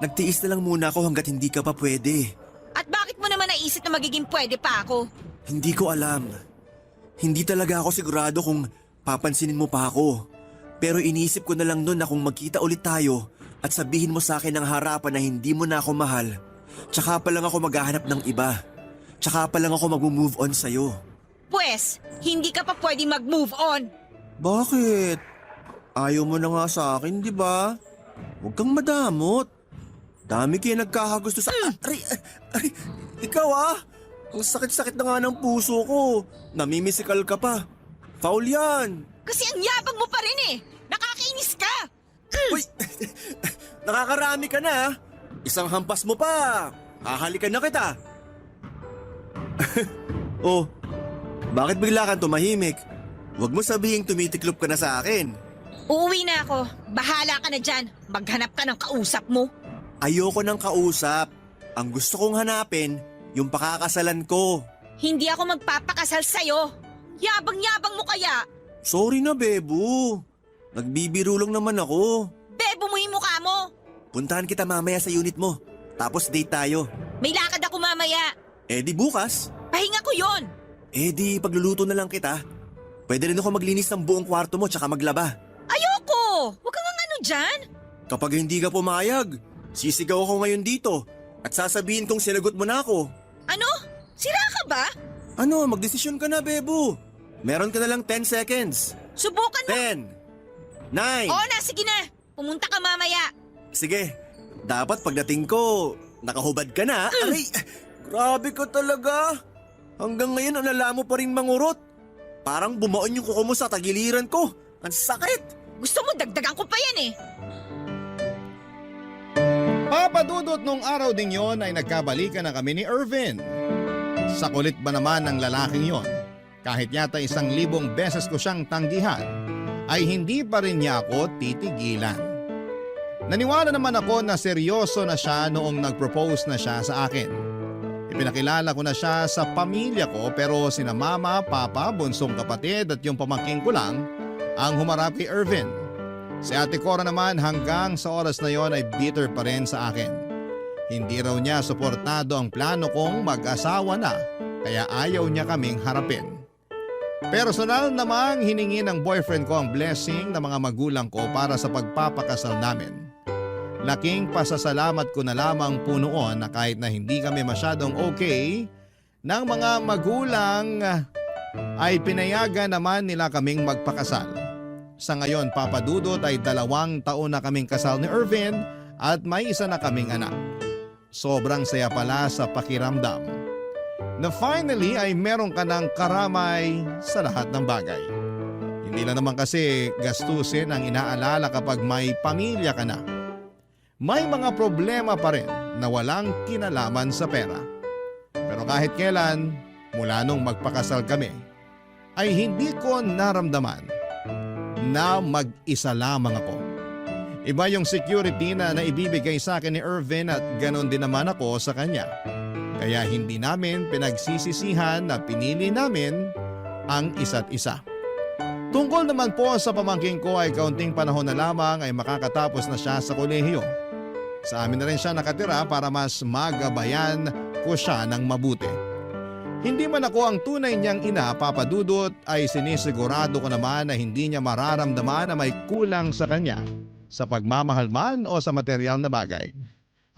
Speaker 4: Nagtiis na lang muna ako hanggat hindi ka pa pwede.
Speaker 2: At bakit mo naman naisip na magiging pwede pa ako?
Speaker 4: Hindi ko alam. Hindi talaga ako sigurado kung papansinin mo pa ako. Pero iniisip ko na lang noon na kung magkita ulit tayo at sabihin mo sa akin ng harapan na hindi mo na ako mahal, tsaka pa lang ako maghahanap ng iba. Tsaka pa lang ako mag-move on sa'yo.
Speaker 2: Pwes, hindi ka pa pwede mag-move on.
Speaker 4: Bakit? Ayaw mo na nga sa akin, di ba? Huwag kang madamot. Dami kayo nagkakagusto sa... Aray, ikaw ah! Ang sakit-sakit na nga ng puso ko. Namimisikal ka pa. Foul yan.
Speaker 2: Kasi ang yabang mo pa rin eh. Nakakainis ka.
Speaker 4: Uy, nakakarami ka na. Isang hampas mo pa. Hahalikan na kita. Oh, bakit bigla kang tumahimik? Huwag mo sabihing tumitiklop ka na sa akin.
Speaker 2: Uuwi na ako. Bahala ka na dyan. Maghanap ka ng kausap mo.
Speaker 4: Ayoko ng kausap. Ang gusto kong hanapin, yung pakakasalan ko.
Speaker 2: Hindi ako magpapakasal sa'yo. Yabang-yabang mo kaya.
Speaker 4: Sorry na, Bebo. Nagbibiro lang naman ako.
Speaker 2: Bebo mo yung mukha mo.
Speaker 4: Puntahan kita mamaya sa unit mo. Tapos date tayo.
Speaker 2: May lakad ako mamaya.
Speaker 4: Eh di bukas.
Speaker 2: Pahinga ko yon.
Speaker 4: Eh di pagluluto na lang kita. Pwede rin ako maglinis ng buong kwarto mo tsaka maglaba.
Speaker 2: Ayoko! Huwag kang ano dyan.
Speaker 4: Kapag hindi ka pumayag, sisigaw ako ngayon dito at sasabihin kong sinagot mo na ako.
Speaker 2: Ano? Sira ka ba?
Speaker 4: Ano, magdesisyon ka na, Bebo. Meron ka na lang 10 seconds.
Speaker 2: Subukan mo.
Speaker 4: 10, 9.
Speaker 2: Oo na, sige na. Pumunta ka mamaya.
Speaker 4: Sige, dapat pagdating ko, nakahubad ka na. Aray, grabe ka talaga. Hanggang ngayon alala mo pa rin mangurot. Parang bumaon yung kuko mo sa tagiliran ko. Ang sakit.
Speaker 2: Gusto mo dagdagan ko pa yan eh.
Speaker 1: Papadudot nung araw ding yon ay nagkabalikan na kami ni Irvin. Sa kulit ba naman ng lalaking yon, kahit yata 1,000 beses ko siyang tanggihan, ay hindi pa rin niya ako titigilan. Naniwala naman ako na seryoso na siya noong nag-propose na siya sa akin. Ipinakilala ko na siya sa pamilya ko pero sina mama, papa, bunsong kapatid at yung pamangking ko lang ang humarap kay Irvin. Si Ate Cora naman hanggang sa oras na yon ay bitter pa rin sa akin. Hindi raw niya suportado ang plano kong mag-asawa na kaya ayaw niya kaming harapin. Personal namang hiningi ng boyfriend ko ang blessing ng mga magulang ko para sa pagpapakasal namin. Laking pasasalamat ko na lamang po noon na kahit na hindi kami masyadong okay ng mga magulang ay pinayagan naman nila kaming magpakasal. Sa ngayon, Papadudot, ay 2 taon na kaming kasal ni Irvin at may isa na kaming anak. Sobrang saya pala sa pakiramdam na finally ay meron ka ng karamay sa lahat ng bagay. Hindi lang naman kasi gastusin ang inaalala kapag may pamilya ka na. May mga problema pa rin na walang kinalaman sa pera. Pero kahit kailan, mula nung magpakasal kami, ay hindi ko naramdaman na mag-isa lamang ako. Iba yung security na naibibigay sa akin ni Irvin at ganon din naman ako sa kanya. Kaya hindi namin pinagsisisihan na pinili namin ang isa't isa. Tungkol naman po sa pamangking ko ay kaunting panahon na lamang ay makakatapos na siya sa kolehiyo. Sa amin na rin siya nakatira para mas magabayan ko siya ng mabuti. Hindi man ako ang tunay niyang ina, Papadudot, ay sinisigurado ko naman na hindi niya mararamdaman na may kulang sa kanya sa pagmamahal man o sa material na bagay.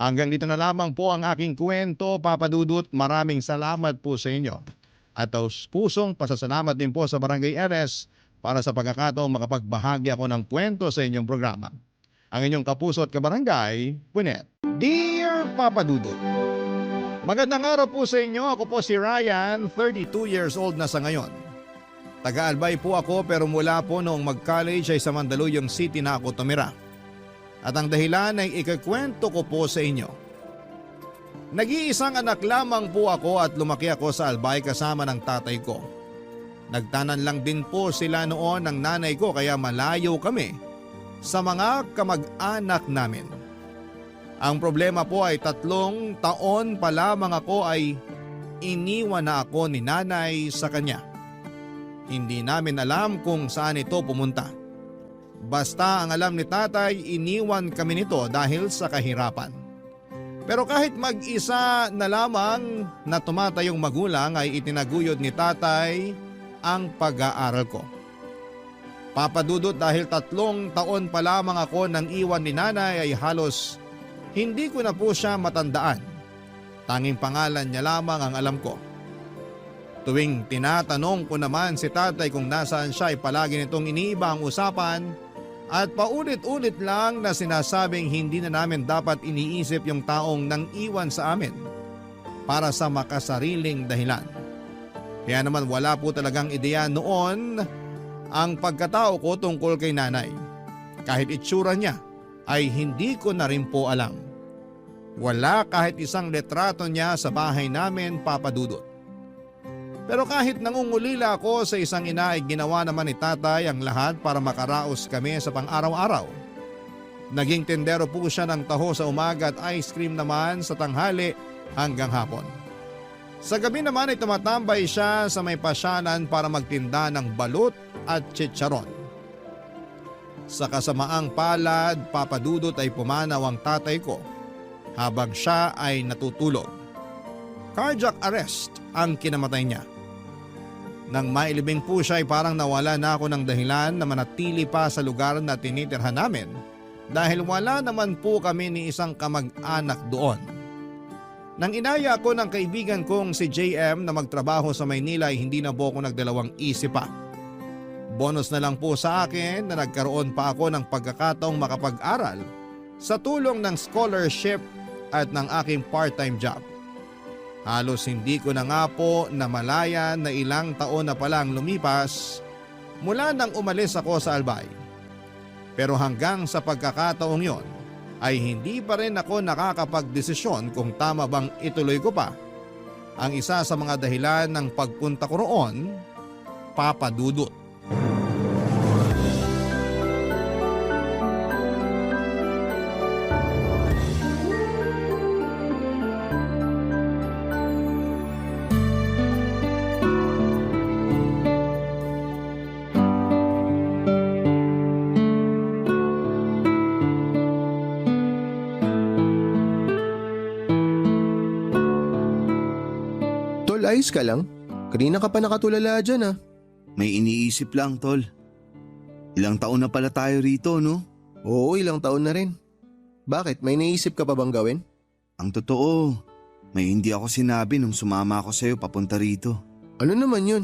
Speaker 1: Hanggang dito na lamang po ang aking kwento, Papadudot. Maraming salamat po sa inyo. At pusong pasasalamat din po sa Barangay LS para sa pagkakataong makapagbahagi ako ng kwento sa inyong programa. Ang inyong kapuso at kabarangay, Punet. Dear Papadudot, magandang araw po sa inyo. Ako po si Ryan, 32 years old na sa ngayon. Taga-Albay po ako pero mula po noong mag-college ay sa Mandaluyong City na ako tumira. At ang dahilan ay ikakwento ko po sa inyo. Nag-iisang anak lamang po ako at lumaki ako sa Albay kasama ng tatay ko. Nagtanan lang din po sila noon ng nanay ko kaya malayo kami sa mga kamag-anak namin. Ang problema po ay 3 taon pa lamang ako ay iniwan na ako ni nanay sa kanya. Hindi namin alam kung saan ito pumunta. Basta ang alam ni tatay, iniwan kami nito dahil sa kahirapan. Pero kahit mag-isa na lamang na tumatayong magulang ay itinaguyod ni tatay ang pag-aaral ko. Papadudot, dahil 3 taon pa lamang ako nang iwan ni nanay ay halos hindi ko na po siya matandaan. Tanging pangalan niya lamang ang alam ko. Tuwing tinatanong ko naman si tatay kung nasaan siya ay palagi nitong iniiba ang usapan at paulit-ulit lang na sinasabing hindi na namin dapat iniisip yung taong nang iwan sa amin para sa makasariling dahilan. Kaya naman wala po talagang ideya noon ang pagkatao ko tungkol kay nanay. Kahit itsura niya ay hindi ko na rin po alam. Wala kahit isang letrato niya sa bahay namin, Papadudot. Pero kahit nangungulila ako sa isang ina ay ginawa naman ni tatay ang lahat para makaraos kami sa pang-araw-araw. Naging tendero po siya ng taho sa umaga at ice cream naman sa tanghali hanggang hapon. Sa gabi naman ay tumatambay siya sa may pasyanan para magtinda ng balut at chicharon. Sa kasamaang palad, papadudot ay pumanaw ang tatay ko habang siya ay natutulog. Cardiac arrest ang kinamatay niya. Nang mailibing po siya ay parang nawala na ako ng dahilan na manatili pa sa lugar na tinitirhan namin dahil wala naman po kami ni isang kamag-anak doon. Nang inaya ako ng kaibigan kong si JM na magtrabaho sa Maynila ay hindi na po ako nagdalawang isip pa. Bonus na lang po sa akin na nagkaroon pa ako ng pagkakataong makapag-aral sa tulong ng scholarship at ng aking part-time job. Halos hindi ko na nga po namalayan na ilang taon na palang lumipas mula nang umalis ako sa Albay. Pero hanggang sa pagkakataong yon ay hindi pa rin ako nakakapagdesisyon kung tama bang ituloy ko pa ang isa sa mga dahilan ng pagpunta ko roon, Papa Dudut.
Speaker 6: Tol, ayos ka lang? Kanina ka pa nakatulala dyan ah.
Speaker 7: May iniisip lang, tol. Ilang taon na pala tayo rito, no?
Speaker 6: Oo, ilang taon na rin. Bakit? May naisip ka pa bang gawin?
Speaker 7: Ang totoo, may hindi ako sinabi nung sumama ako sa'yo papunta rito.
Speaker 6: Ano naman yun?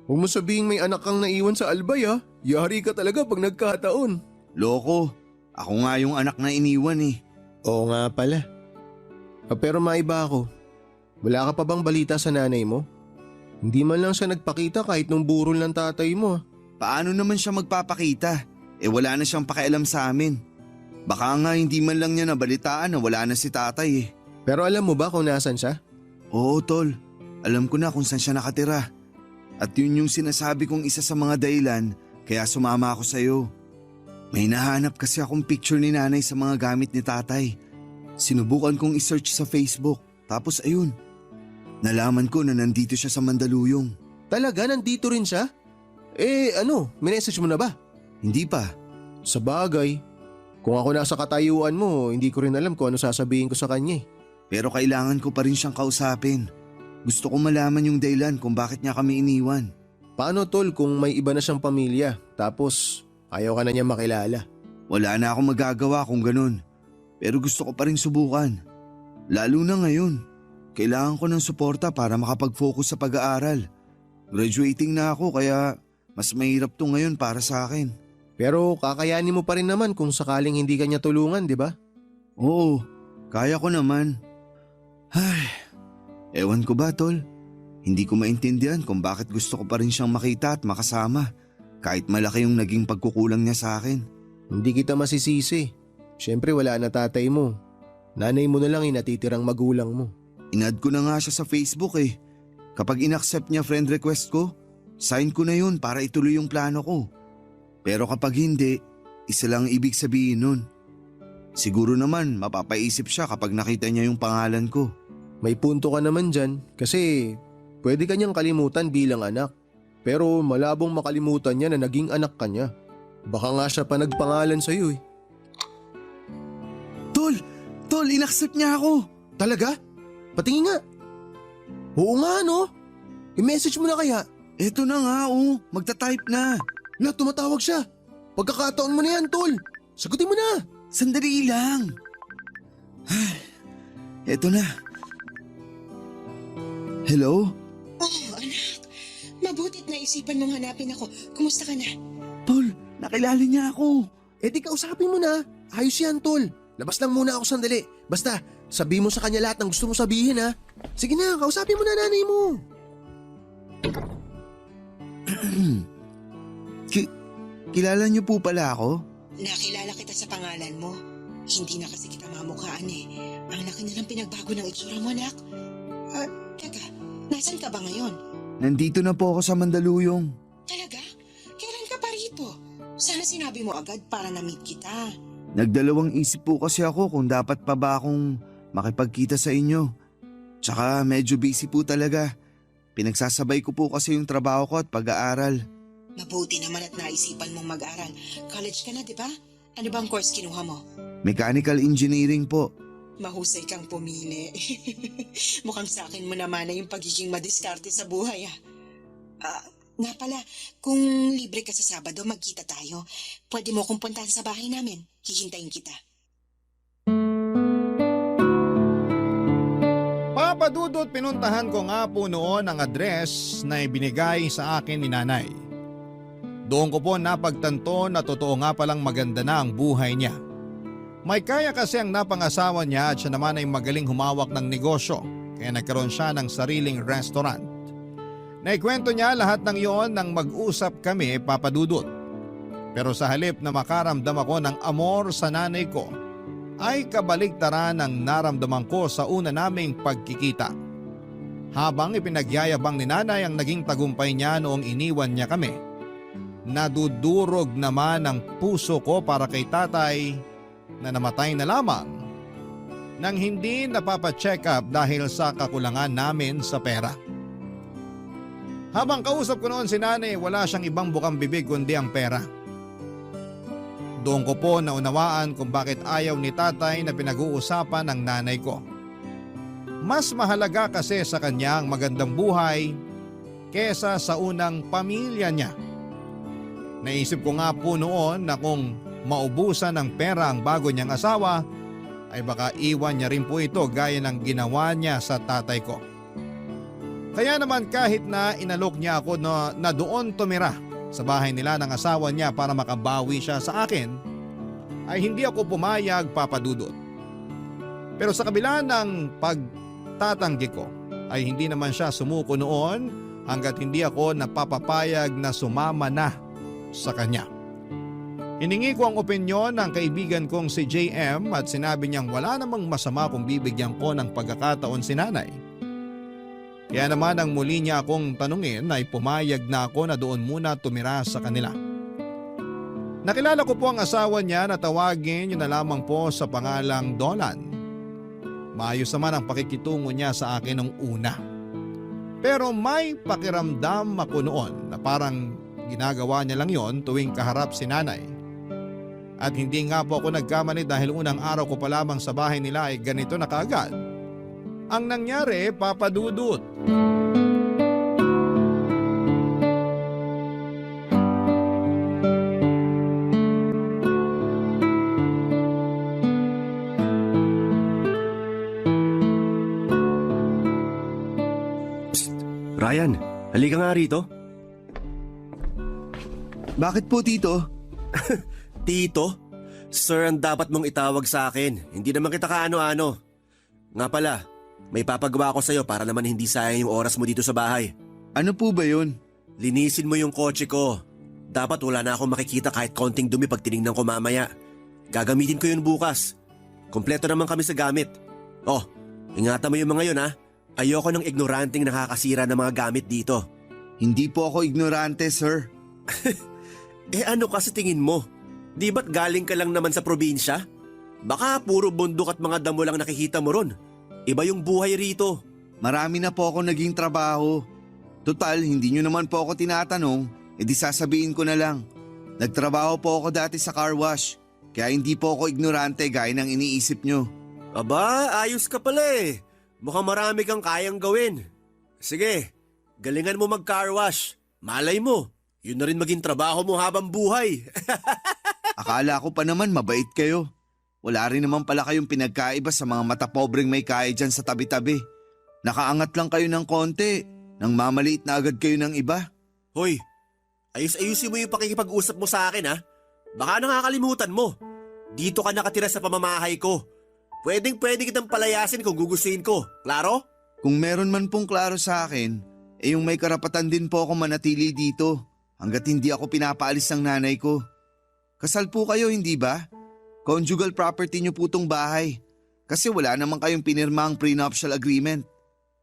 Speaker 6: Huwag mo sabihing may anak kang naiwan sa Albay ah. Yari ka talaga pag nagkataon.
Speaker 7: Loko, ako nga yung anak na iniwan eh.
Speaker 6: Oo nga pala. Pero maiba ako. Wala ka pa bang balita sa nanay mo? Hindi man lang siya nagpakita kahit nung burol ng tatay mo ah.
Speaker 7: Paano naman siya magpapakita? Wala na siyang pakialam sa amin. Baka nga hindi man lang niya nabalitaan na wala na si tatay eh.
Speaker 6: Pero alam mo ba kung nasan siya?
Speaker 7: Oo, tol. Alam ko na kung saan siya nakatira. At yun yung sinasabi kong isa sa mga dahilan kaya sumama ako sa'yo. May nahanap kasi akong picture ni nanay sa mga gamit ni tatay. Sinubukan kong isearch sa Facebook. Tapos ayun, nalaman ko na nandito siya sa Mandaluyong.
Speaker 6: Talaga? Nandito rin siya? Minessage mo na ba?
Speaker 7: Hindi pa.
Speaker 6: Sa bagay. Kung ako nasa katayuan mo, hindi ko rin alam kung ano sasabihin ko sa kanya eh.
Speaker 7: Pero kailangan ko pa rin siyang kausapin. Gusto ko malaman yung dahilan kung bakit niya kami iniwan.
Speaker 6: Paano tol kung may iba na siyang pamilya tapos ayaw ka na niya makilala?
Speaker 7: Wala na akong magagawa kung ganun. Pero gusto ko pa rin subukan. Lalo na ngayon. Kailangan ko ng suporta para makapag-focus sa pag-aaral. Graduating na ako kaya mas mahirap to ngayon para sa akin.
Speaker 6: Pero kakayanin mo pa rin naman kung sakaling hindi ka niya tulungan, di ba?
Speaker 7: Oo, kaya ko naman. Ay, ewan ko ba tol? Hindi ko maintindihan kung bakit gusto ko pa rin siyang makita at makasama. Kahit malaki yung naging pagkukulang niya sa akin.
Speaker 6: Hindi kita masisisi. Siyempre wala na tatay mo. Nanay mo na lang yung natitirang magulang mo.
Speaker 7: Inad ko na nga siya sa Facebook eh. Kapag inaccept niya friend request ko, sign ko na yun para ituloy yung plano ko. Pero kapag hindi, isa lang ang ibig sabihin nun. Siguro naman mapapaisip siya kapag nakita niya yung pangalan ko.
Speaker 6: May punto ka naman dyan kasi pwede ka niyang kalimutan bilang anak. Pero malabong makalimutan niya na naging anak ka niya. Baka nga siya pa nagpangalan sa'yo eh.
Speaker 7: Tol, inaccept niya ako.
Speaker 6: Talaga? Patingin nga. Oo nga no. I-message mo na kaya.
Speaker 7: Eto na nga magta-type na.
Speaker 6: La, tumatawag siya. Pagkakataon mo na yan, tol. Sagutin mo na.
Speaker 7: Sandali lang. Eto na. Hello?
Speaker 8: Oh, anak. Mabutit na isipan mong hanapin ako. Kumusta ka na?
Speaker 7: Tol, nakilala niya ako.
Speaker 6: Di kausapin mo na. Ayos yan, tol. Labas lang muna ako sandali. Basta, sabihin mo sa kanya lahat ng gusto mo sabihin ha. Sige na, kausapin mo na nanay mo.
Speaker 7: Kilala niyo po pala ako?
Speaker 8: Nakilala kita sa pangalan mo. Hindi na kasi kita mamukhaan eh. Ang laki na ng pinagbago ng itsura mo, anak. Teka, nasan ka ba ngayon?
Speaker 7: Nandito na po ako sa Mandaluyong.
Speaker 8: Talaga? Kailan ka pa rito? Sana sinabi mo agad para na-meet kita.
Speaker 7: Nagdalawang isip po kasi ako kung dapat pa ba akong makipagkita sa inyo. Tsaka medyo busy po talaga. Pinagsasabay ko po kasi yung trabaho ko at pag-aaral.
Speaker 8: Mabuti naman at naisipan mong mag-aral. College ka na, di ba? Ano bang course kinuha mo?
Speaker 7: Mechanical engineering po.
Speaker 8: Mahusay kang pumili. Mukhang sa akin mo naman na yung pagiging madiskarte sa buhay, ah. Nga pala, kung libre ka sa Sabado, magkita tayo. Pwede mo kong puntahan sa bahay namin. Hihintayin kita.
Speaker 1: Papadudot, pinuntahan ko nga po noon ang address na ibinigay sa akin ni nanay. Doon ko po napagtanto na totoo nga palang maganda na ang buhay niya. May kaya kasi ang napangasawa niya at siya naman ay magaling humawak ng negosyo, kaya nagkaroon siya ng sariling restaurant. Naikwento niya lahat ng iyon nang mag-usap kami, Papadudot. Pero sa halip na makaramdam ako ng amor sa nanay ko, ay kabaligtaran ang naramdaman ko sa una naming pagkikita. Habang ipinagyayabang ni nanay ang naging tagumpay niya noong iniwan niya kami, nadudurog naman ang puso ko para kay tatay na namatay na lamang nang hindi napapacheck up dahil sa kakulangan namin sa pera. Habang kausap ko noon si nanay, wala siyang ibang bukang bibig kundi ang pera. Doon ko po naunawaan kung bakit ayaw ni tatay na pinag-uusapan ng nanay ko. Mas mahalaga kasi sa kanya ang magandang buhay kesa sa unang pamilya niya. Naisip ko nga po noon na kung maubusan ng pera ang bago niyang asawa, ay baka iwan niya rin po ito gaya ng ginawa niya sa tatay ko. Kaya naman kahit na inalok niya ako na doon tumira sa bahay nila ng asawa niya para makabawi siya sa akin, ay hindi ako pumayag, Papadudot. Pero sa kabila ng pagtatanggi ko, ay hindi naman siya sumuko noon hanggat hindi ako napapapayag na sumama na sa kanya. Hiningi ko ang opinyon ng kaibigan kong si JM at sinabi niyang wala namang masama kung bibigyan ko ng pagkakataon si nanay. Kaya naman ang muli niya akong tanungin ay pumayag na ako na doon muna tumira sa kanila. Nakilala ko po ang asawa niya na tawagin niyo na lamang po sa pangalang Dolan. Maayos naman ang pakikitungo niya sa akin nung una. Pero may pakiramdam ako noon na parang ginagawa niya lang yon tuwing kaharap si nanay. At hindi nga po ako nagkamali dahil unang araw ko pa lamang sa bahay nila ay ganito na kaagad ang nangyari, Papadudot.
Speaker 4: Ryan, halika nga rito.
Speaker 7: Bakit po, Tito?
Speaker 4: Tito? Sir ang dapat mong itawag sa akin. Hindi naman kita kaano-ano. Nga pala, may papagawa ko sa'yo para naman hindi sayang yung oras mo dito sa bahay.
Speaker 7: Ano po ba yun?
Speaker 4: Linisin mo yung kotse ko. Dapat wala na akong makikita kahit konting dumi pag tinignan ko mamaya. Gagamitin ko yun bukas. Kompleto naman kami sa gamit. Oh, ingatan mo yung mga yun ha. Ayoko ng ignoranting nakakasira ng mga gamit dito.
Speaker 7: Hindi po ako ignorante, sir.
Speaker 4: Ano kasi tingin mo? Di ba't galing ka lang naman sa probinsya? Baka puro bundok at mga damo lang nakikita mo ron. Iba yung buhay rito.
Speaker 7: Marami na po ako naging trabaho. Total, hindi nyo naman po ako tinatanong, edi sasabihin ko na lang. Nagtrabaho po ako dati sa car wash, kaya hindi po ako ignorante gaya ng iniisip nyo.
Speaker 4: Aba, ayos ka pala eh. Mukhang marami kang kayang gawin. Sige, galingan mo mag-car wash. Malay mo, yun na rin maging trabaho mo habang buhay.
Speaker 7: Akala ko pa naman mabait kayo. Wala rin naman pala kayong pinagkaiba sa mga matapobreng may kaya dyan sa tabi-tabi. Nakaangat lang kayo ng konti, nang mamaliit na agad kayo ng iba.
Speaker 4: Hoy, ayos-ayusin mo yung pakikipag-usap mo sa akin ha. Baka nakakalimutan mo. Dito ka nakatira sa pamamahay ko. Pwedeng-pwede kitang palayasin kung gugustuhin ko. Klaro?
Speaker 7: Kung meron man pong klaro sa akin, yung may karapatan din po ako manatili dito hanggat hindi ako pinapaalis ng nanay ko. Kasal po kayo, hindi ba? Conjugal property niyo po tong bahay. Kasi wala naman kayong pinirmang prenuptial agreement.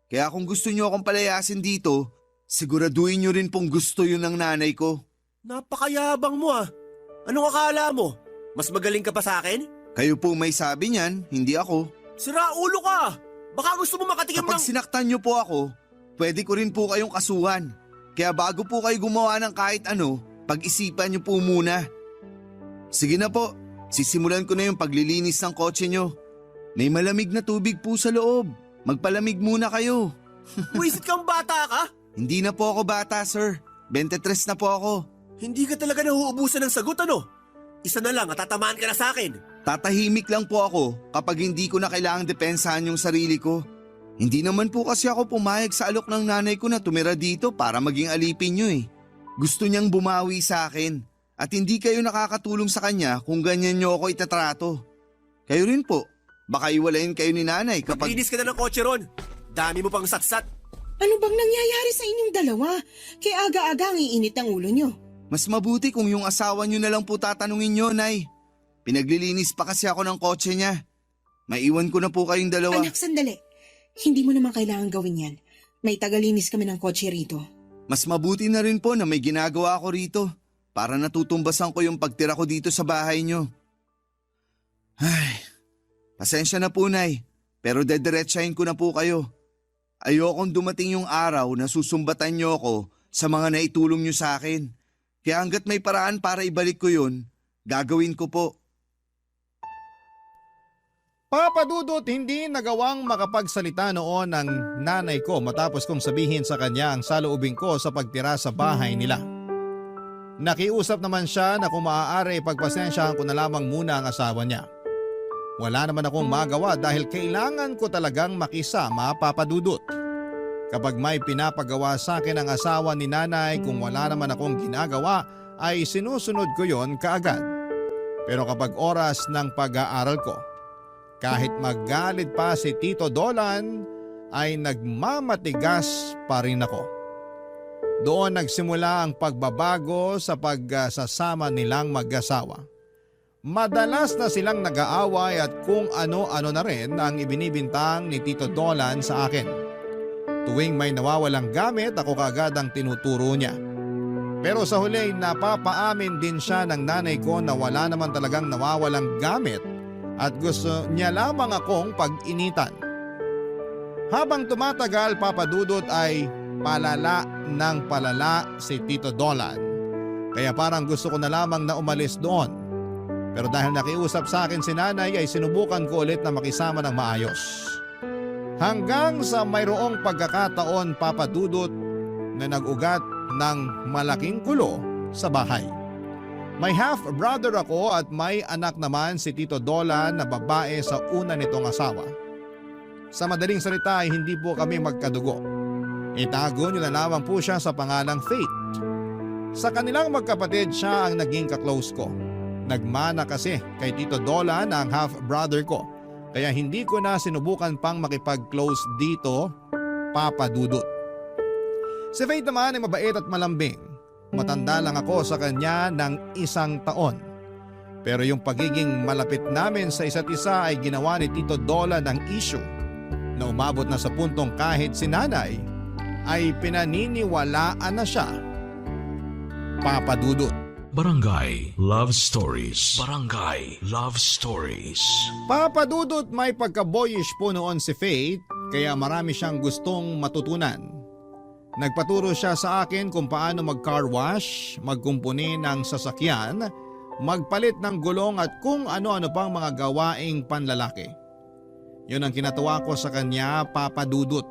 Speaker 7: Kaya kung gusto niyo akong palayasin dito, siguraduhin niyo rin pong gusto yun ng nanay ko.
Speaker 4: Napakayabang mo ah. Anong akala mo? Mas magaling ka pa sa akin?
Speaker 7: Kayo po may sabi niyan, hindi ako.
Speaker 4: Sira ulo ka! Baka gusto mo makatikim
Speaker 7: Kapag
Speaker 4: ng...
Speaker 7: sinaktan niyo po ako, pwede ko rin po kayong kasuhan. Kaya bago po kayo gumawa ng kahit ano, pag-isipan niyo po muna. Sige na po, sisimulan ko na yung paglilinis ng kotse niyo. May malamig na tubig po sa loob. Magpalamig muna kayo.
Speaker 4: Buisit kang bata ka?
Speaker 7: Hindi na po ako bata, sir. 23 na po ako.
Speaker 4: Hindi ka talaga nahuubusan ng sagot ano? Isa na lang at tatamaan ka na sa akin.
Speaker 7: Tatahimik lang po ako kapag hindi ko na kailangang depensahan yung sarili ko. Hindi naman po kasi ako pumayag sa alok ng nanay ko na tumira dito para maging alipin niyo eh. Gusto niyang bumawi sa akin at hindi kayo nakakatulong sa kanya kung ganyan niyo ako itatrato. Kayo rin po, baka iwalayin kayo ni nanay kapag...
Speaker 4: Maglinis ka na ng kotse ron. Dami mo pang satsat.
Speaker 8: Ano bang nangyayari sa inyong dalawa? Kaya aga-aga ang iinit ang ulo nyo.
Speaker 7: Mas mabuti kung yung asawa niyo na lang po tatanungin niyo, Nay. Pinaglilinis pa kasi ako ng kotse niya. Maiwan ko na po kayong dalawa.
Speaker 8: Anak, sandali. Hindi mo naman kailangan gawin yan. May tagalinis kami ng kotse rito.
Speaker 7: Mas mabuti na rin po na may ginagawa ako rito para natutumbasan ko yung pagtira ko dito sa bahay niyo. Ay, pasensya na po, Nay. Pero dediretsahin ko na po kayo. Ayokong dumating yung araw na susumbatan niyo ako sa mga naitulong niyo sa akin. Kaya hanggat may paraan para ibalik ko yun, gagawin ko po.
Speaker 1: Papa Dudut, hindi nagawang makapagsalita noon ng nanay ko matapos kong sabihin sa kanya ang saloobin ko sa pagtira sa bahay nila. Nakiusap naman siya na kung maaari pagpasensyahan ko na lamang muna ang asawa niya. Wala naman akong magawa dahil kailangan ko talagang makisama, Papa Dudut. Kapag may pinapagawa sa akin ang asawa ni nanay, kung wala naman akong ginagawa ay sinusunod ko yon kaagad. Pero kapag oras ng pag-aaral ko, kahit magalit pa si Tito Dolan, ay nagmamatigas pa rin ako. Doon nagsimula ang pagbabago sa pagsasama nilang mag-asawa. Madalas na silang nag-aaway at kung ano-ano na rin ang ibinibintang ni Tito Dolan sa akin. Tuwing may nawawalang gamit, ako kaagad ang tinuturo niya. Pero sa huli, napapaamin din siya ng nanay ko na wala naman talagang nawawalang gamit at gusto niya lamang akong pag-initan. Habang tumatagal, Papa Dudut, ay palala ng palala si Tito Dolan. Kaya parang gusto ko na lamang na umalis doon. Pero dahil nakiusap sa akin si nanay ay sinubukan ko ulit na makisama ng maayos. Hanggang sa mayroong pagkakataon, Papa Dudut, na nag-ugat ng malaking gulo sa bahay. May half-brother ako at may anak naman si Tito Dolan na babae sa una nitong asawa. Sa madaling salita ay hindi po kami magkadugo. Itago niyo na lamang po siya sa pangalang Faith. Sa kanilang magkapatid siya ang naging kaklose ko. Nagmana kasi kay Tito Dolan ang half-brother ko. Kaya hindi ko na sinubukan pang makipag-close dito, Papa Dudut. Si Faith naman ay mabait at malambing. Matanda lang ako sa kanya ng 1 taon. Pero yung pagiging malapit namin sa isa't isa ay ginawa ni Tito Dolan ng issue na umabot na sa puntong kahit si nanay ay pinaniniwalaan na siya, Papa Dudut.
Speaker 5: Barangay Love Stories. Barangay Love Stories.
Speaker 1: Papa Dudut, may pagka-boyish po noon si Faith kaya marami siyang gustong matutunan. Nagpaturo siya sa akin kung paano mag-car wash, magkumpuni ng sasakyan, magpalit ng gulong at kung ano-ano pang mga gawaing panlalaki. Yun ang kinatuwa ko sa kanya, Papa Dudut.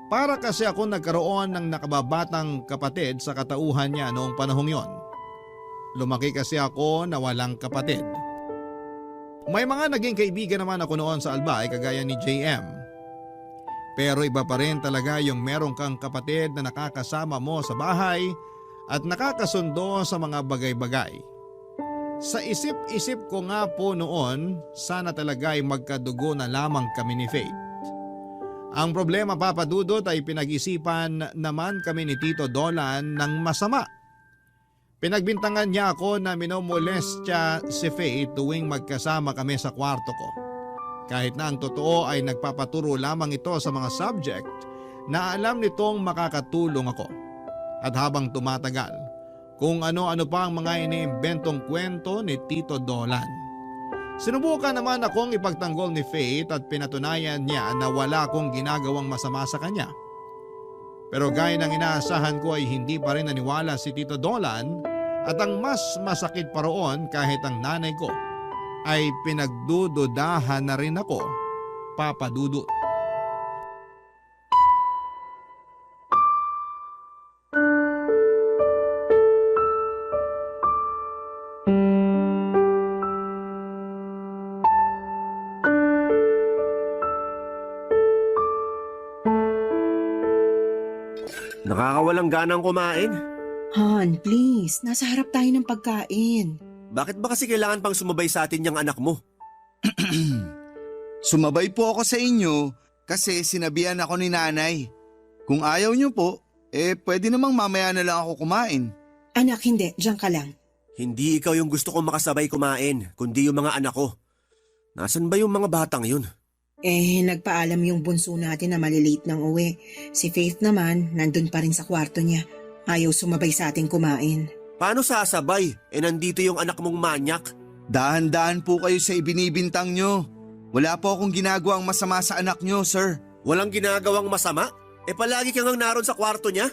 Speaker 1: Para kasi ako nagkaroon ng nakababatang kapatid sa katauhan niya noong panahong yon. Lumaki kasi ako na walang kapatid. May mga naging kaibigan naman ako noon sa Albay kagaya ni JM. Pero iba pa rin talaga yung merong kang kapatid na nakakasama mo sa bahay at nakakasundo sa mga bagay-bagay. Sa isip-isip ko nga po noon, sana talaga ay magkadugo na lamang kami ni Faith. Ang problema, Papa Dudut, ay pinag-isipan naman kami ni Tito Dolan ng masama. Pinagbintangan niya ako na minomolestya si Faith tuwing magkasama kami sa kwarto ko. Kahit na ang totoo ay nagpapaturo lamang ito sa mga subject na alam nitong makakatulong ako. At habang tumatagal, kung ano-ano pa ang mga iniimbentong kwento ni Tito Dolan. Sinubukan naman akong ipagtanggol ni Faith at pinatunayan niya na wala akong ginagawang masama sa kanya. Pero gaya ng inaasahan ko ay hindi pa rin naniwala si Tito Dolan at ang mas masakit pa roon kahit ang nanay ko ay pinagdududahan na rin ako, Papa Dudut.
Speaker 4: Nakakawalang ganang kumain.
Speaker 8: Han, please. Nasa harap tayo ng pagkain.
Speaker 4: Bakit ba kasi kailangan pang sumabay sa atin yung anak mo?
Speaker 7: Sumabay po ako sa inyo kasi sinabihan ako ni nanay. Kung ayaw niyo po, pwede namang mamaya na lang ako kumain.
Speaker 8: Anak, hindi. Diyan ka lang.
Speaker 4: Hindi ikaw yung gusto kong makasabay kumain, kundi yung mga anak ko. Nasaan ba yung mga batang yun?
Speaker 8: Nagpaalam yung bunso natin na malilate ng uwi. Si Faith naman, nandun pa rin sa kwarto niya. Ayaw sumabay sa ating kumain.
Speaker 4: Paano sasabay? Nandito yung anak mong manyak.
Speaker 7: Dahan-dahan po kayo sa ibinibintang nyo. Wala po akong ginagawang masama sa anak nyo, sir.
Speaker 4: Walang ginagawang masama? Palagi kang naroon sa kwarto niya?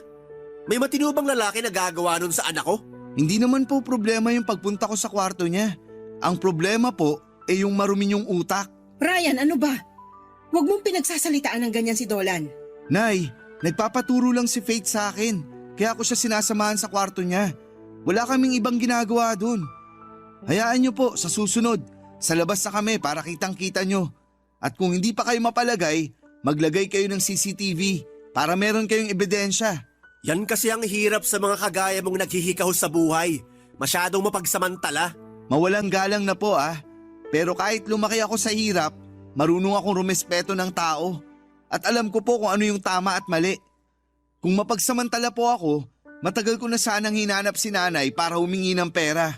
Speaker 4: May matinubang lalaki na gagawa nun sa anak ko?
Speaker 7: Hindi naman po problema yung pagpunta ko sa kwarto niya. Ang problema po yung marumi yung utak.
Speaker 8: Ryan, ano ba? Huwag mong pinagsasalitaan ng ganyan si Dolan.
Speaker 7: Nay, nagpapaturo lang si Faith sa akin. Kaya ako siya sinasamahan sa kwarto niya. Wala kaming ibang ginagawa dun. Hayaan niyo po, sa susunod, sa labas na kami para kitang-kita nyo. At kung hindi pa kayo mapalagay, maglagay kayo ng CCTV para meron kayong ebidensya.
Speaker 4: Yan kasi ang hirap sa mga kagaya mong naghihikahos sa buhay. Masyadong mapagsamantala.
Speaker 7: Mawalang galang na po Pero kahit lumaki ako sa hirap, marunong akong rumespeto ng tao. At alam ko po kung ano yung tama at mali. Kung mapagsamantala po ako, matagal ko na sanang hinanap si nanay para humingi ng pera.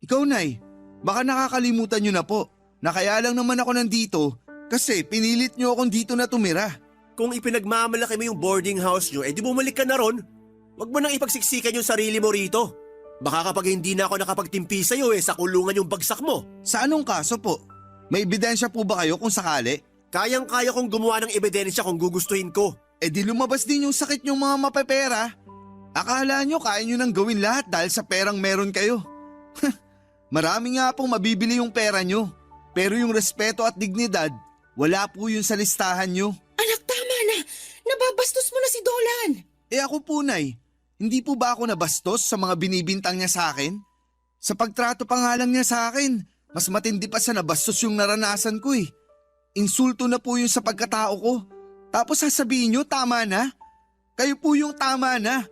Speaker 7: Ikaw, Nay, baka nakakalimutan nyo na po na kaya lang naman ako nandito kasi pinilit nyo akong dito na tumira.
Speaker 4: Kung ipinagmamalaki mo yung boarding house nyo, di bumalik ka na ron. Huwag mo nang ipagsiksikan yung sarili mo rito. Baka kapag hindi na ako nakapagtimpi sa'yo sa kulungan yung bagsak mo.
Speaker 7: Sa anong kaso po? May ebidensya po ba kayo kung sakali?
Speaker 4: Kayang-kaya kong gumawa ng ebidensya kung gugustuhin ko.
Speaker 7: Di lumabas din yung sakit yung mga mapepera. Akala nyo kaya nyo nang gawin lahat dahil sa perang meron kayo. Marami nga pong mabibili yung pera nyo. Pero yung respeto at dignidad, wala po yun sa listahan nyo.
Speaker 8: Anak, tama na. Nababastos mo na si Dolan.
Speaker 7: Ako po, Nay, hindi po ba ako nabastos sa mga binibintang niya sa akin? Sa pagtrato pa nga lang niya sa akin, mas matindi pa sa nabastos yung naranasan ko Insulto na po yun sa pagkatao ko. Tapos sasabihin nyo, tama na? Kayo po yung tama na.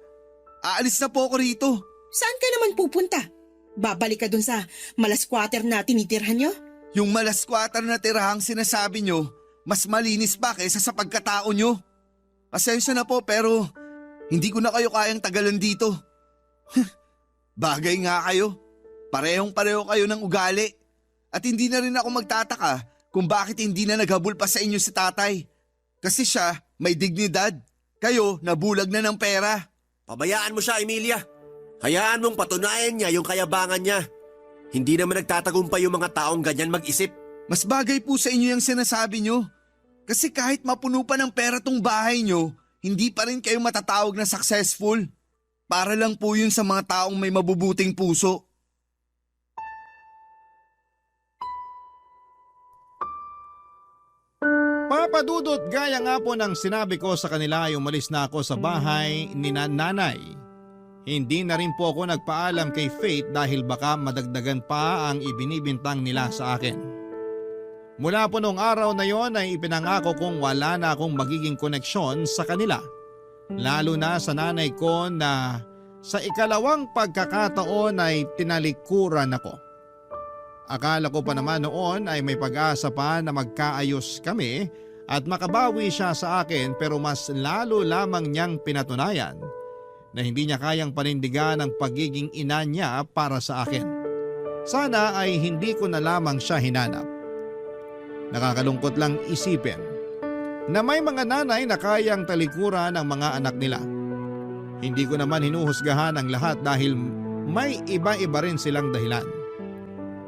Speaker 7: Aalis na po ako rito.
Speaker 8: Saan ka naman pupunta? Babalik ka dun sa malas squatter na tinitirhan nyo?
Speaker 7: Yung malas squatter na tirahang sinasabi nyo, mas malinis pa kaysa sa pagkatao nyo. Pasensya na po pero hindi ko na kayo kayang tagalan dito. Bagay nga kayo. Parehong-pareho kayo ng ugali. At hindi na rin ako magtataka kung bakit hindi na naghabol pa sa inyo si tatay. Kasi siya may dignidad. Kayo nabulag na ng pera.
Speaker 4: Pabayaan mo siya, Emilia. Hayaan mong patunayan niya yung kayabangan niya. Hindi naman nagtatagumpay yung mga taong ganyan mag-isip.
Speaker 7: Mas bagay po sa inyo yung sinasabi nyo. Kasi kahit mapuno pa ng pera tong bahay nyo, hindi pa rin kayo matatawag na successful. Para lang po yun sa mga taong may mabubuting puso.
Speaker 1: Papa Dudut, gaya nga po ng sinabi ko sa kanila ay umalis na ako sa bahay ni nanay. Hindi na rin po ako nagpaalam kay Faith dahil baka madagdagan pa ang ibinibintang nila sa akin. Mula po noong araw na yon ay ipinangako kong wala na akong magiging koneksyon sa kanila. Lalo na sa nanay ko na sa ikalawang pagkakataon ay tinalikuran ako. Akala ko pa naman noon ay may pag-asa pa na magkaayos kami at makabawi siya sa akin pero mas lalo lamang niyang pinatunayan na hindi niya kayang panindigan ang pagiging ina niya para sa akin. Sana ay hindi ko na lamang siya hinanap. Nakakalungkot lang isipin na may mga nanay na kayang talikuran ang mga anak nila. Hindi ko naman hinuhusgahan ang lahat dahil may iba-iba rin silang dahilan.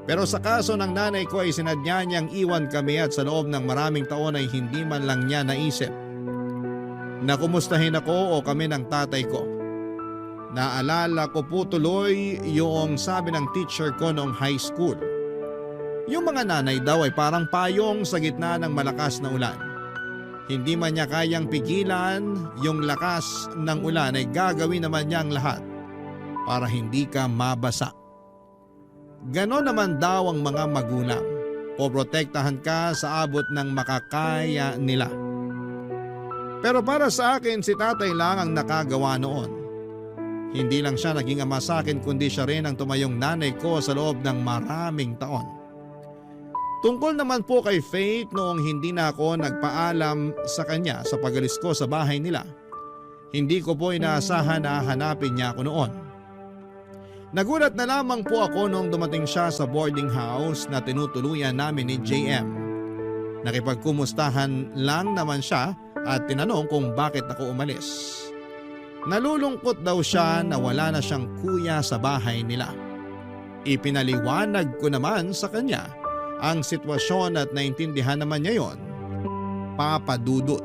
Speaker 1: Pero sa kaso ng nanay ko ay sinadya niyang iwan kami at sa loob ng maraming taon ay hindi man lang niya naisip na kumustahin ako o kami ng tatay ko. Naalala ko po tuloy yung sabi ng teacher ko noong high school. Yung mga nanay daw ay parang payong sa gitna ng malakas na ulan. Hindi man niya kayang pigilan yung lakas ng ulan ay gagawin naman niya ang lahat para hindi ka mabasa. Ganon naman daw ang mga magulang. Poprotektahan ka sa abot ng makakaya nila. Pero para sa akin si tatay lang ang nakagawa noon. Hindi lang siya naging ama sa akin kundi siya rin ang tumayong nanay ko sa loob ng maraming taon. Tungkol naman po kay Faith noong hindi na ako nagpaalam sa kanya sa pag-alis ko sa bahay nila. Hindi ko po inaasahan na hanapin niya ako noon. Nagulat na lamang po ako noong dumating siya sa boarding house na tinutuluyan namin ni JM. Nakipagkumustahan lang naman siya at tinanong kung bakit ako umalis. Nalulungkot daw siya na wala na siyang kuya sa bahay nila. Ipinaliwanag ko naman sa kanya ang sitwasyon at naintindihan naman niya yon. Papa Dudut.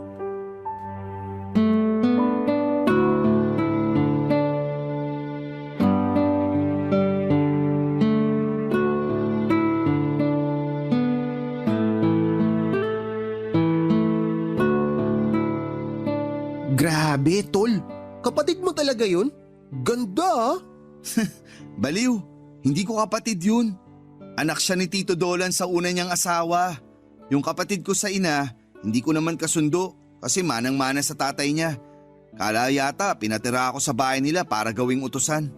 Speaker 6: Grabe, tol. Kapatid mo talaga yun? Ganda ah.
Speaker 7: Baliw, hindi ko kapatid yun. Anak siya ni Tito Dolan sa una niyang asawa. Yung kapatid ko sa ina, hindi ko naman kasundo kasi manang-mana sa tatay niya. Kala yata pinatira ako sa bahay nila para gawing utusan.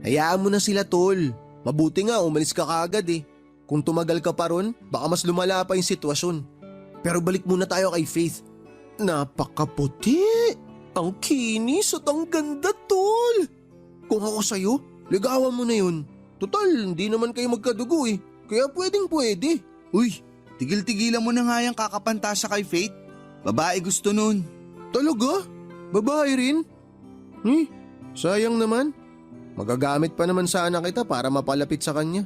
Speaker 6: Hayaan mo na sila, tol. Mabuti nga umalis ka kaagad eh. Kung tumagal ka pa ron, baka mas lumala pa yung sitwasyon. Pero balik muna tayo kay Faith. Napakaputi. Ang kinis at ang ganda, tol. Kung ako sa'yo, ligawan mo na yun. Total, hindi naman kayo magkadugo eh. Kaya pwede.
Speaker 7: Uy, tigil-tigilan mo na nga yung kakapantasya kay Faith. Babae gusto nun.
Speaker 6: Talaga? Babae rin? Sayang naman. Magagamit pa naman sana kita para mapalapit sa kanya.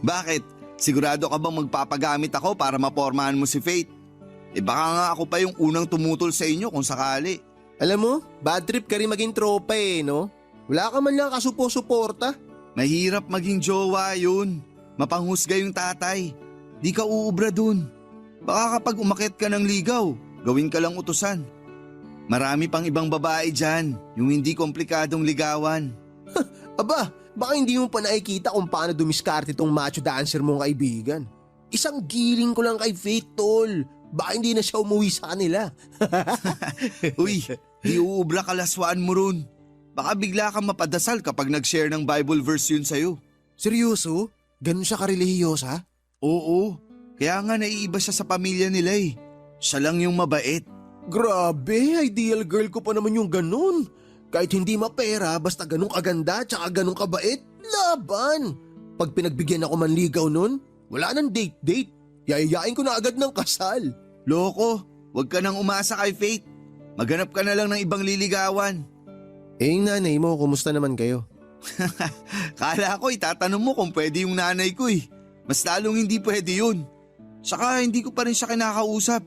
Speaker 7: Bakit? Sigurado ka bang magpapagamit ako para mapormahan mo si Faith? Baka nga ako pa yung unang tumutol sa inyo kung sakali.
Speaker 6: Alam mo, bad trip ka rin maging tropa eh, no? Wala ka man lang kasupo-suporta.
Speaker 7: Mahirap maging jowa yun. Mapanghusga yung tatay. Di ka uubra dun. Baka kapag umakyat ka ng ligaw, gawin ka lang utusan. Marami pang ibang babae dyan, yung hindi komplikadong ligawan.
Speaker 6: Aba, baka hindi mo pa nakikita kung paano dumiskarte tong macho dancer mong kaibigan. Isang giling ko lang kay Faith, tol. Baka hindi na siya umuwi sa kanila.
Speaker 7: Uy, di uubra kalaswaan mo ron. Baka bigla kang mapadasal kapag nag-share ng Bible verse yun sa'yo.
Speaker 6: Seryoso? Ganun siya karelihiyosa?
Speaker 7: Oo, kaya nga naiiba siya sa pamilya nila eh. Siya lang yung mabait.
Speaker 6: Grabe, ideal girl ko pa naman yung ganun. Kahit hindi mapera, basta ganun kaganda tsaka ganun kabait, laban. Pag pinagbigyan ako manligaw nun, wala nang date-date. Yayayain ko na agad ng kasal.
Speaker 7: Loko, wag ka nang umasa kay Faith. Maghanap ka na lang ng ibang liligawan.
Speaker 6: Yung nanay mo, kumusta naman kayo?
Speaker 7: Kala ko itatanong mo kung pwede yung nanay ko eh. Mas lalong hindi pwede yun. Saka hindi ko pa rin siya kinakausap.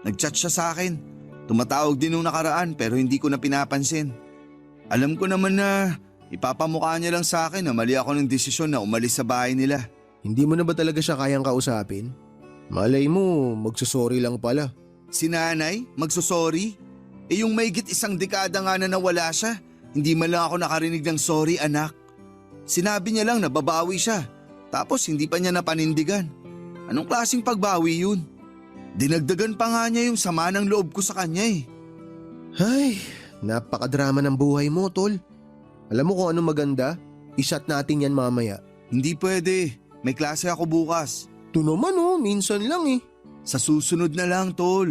Speaker 7: Nag-chat siya sa akin. Tumatawag din nung nakaraan pero hindi ko na pinapansin. Alam ko naman na ipapamukha niya lang sa akin na mali ako ng desisyon na umalis sa bahay nila.
Speaker 6: Hindi mo na ba talaga siya kayang kausapin? Malay mo, magsusorry lang pala.
Speaker 7: Si nanay, magsusorry? Yung mahigit isang dekada nga na nawala siya, hindi man lang ako nakarinig ng sorry anak. Sinabi niya lang na babawi siya, tapos hindi pa niya napanindigan. Anong klaseng pagbawi yun? Dinagdagan pa nga niya yung sama ng loob ko sa kanya eh.
Speaker 6: Ay, napakadrama ng buhay mo, tol. Alam mo kung ano maganda? I-shot natin yan mamaya.
Speaker 7: Hindi pwede, may klase ako bukas.
Speaker 6: Ito naman oh, minsan lang eh.
Speaker 7: Sa susunod na lang, tol.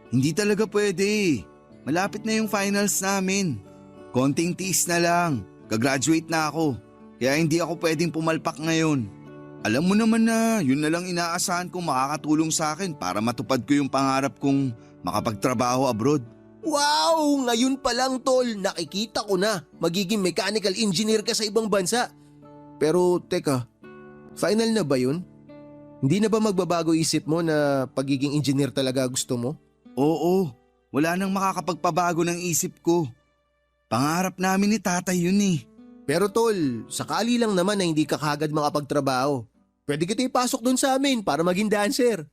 Speaker 7: Hindi talaga pwede. Malapit na yung finals namin. Konting tiis na lang. Gagraduate na ako. Kaya hindi ako pwedeng pumalpak ngayon. Alam mo naman na yun na lang inaasahan kong makakatulong sa akin para matupad ko yung pangarap kong makapagtrabaho abroad.
Speaker 6: Wow! Ngayon pa lang tol, nakikita ko na. Magiging mechanical engineer ka sa ibang bansa. Pero teka, final na ba yun? Hindi na ba magbabago isip mo na pagiging engineer talaga gusto mo?
Speaker 7: Oo, wala nang makakapagpabago ng isip ko. Pangarap namin ni tatay yun eh.
Speaker 6: Pero tol, sakali lang naman na hindi ka kagad makapagtrabaho. Pwede kita ipasok dun sa amin para maging dancer.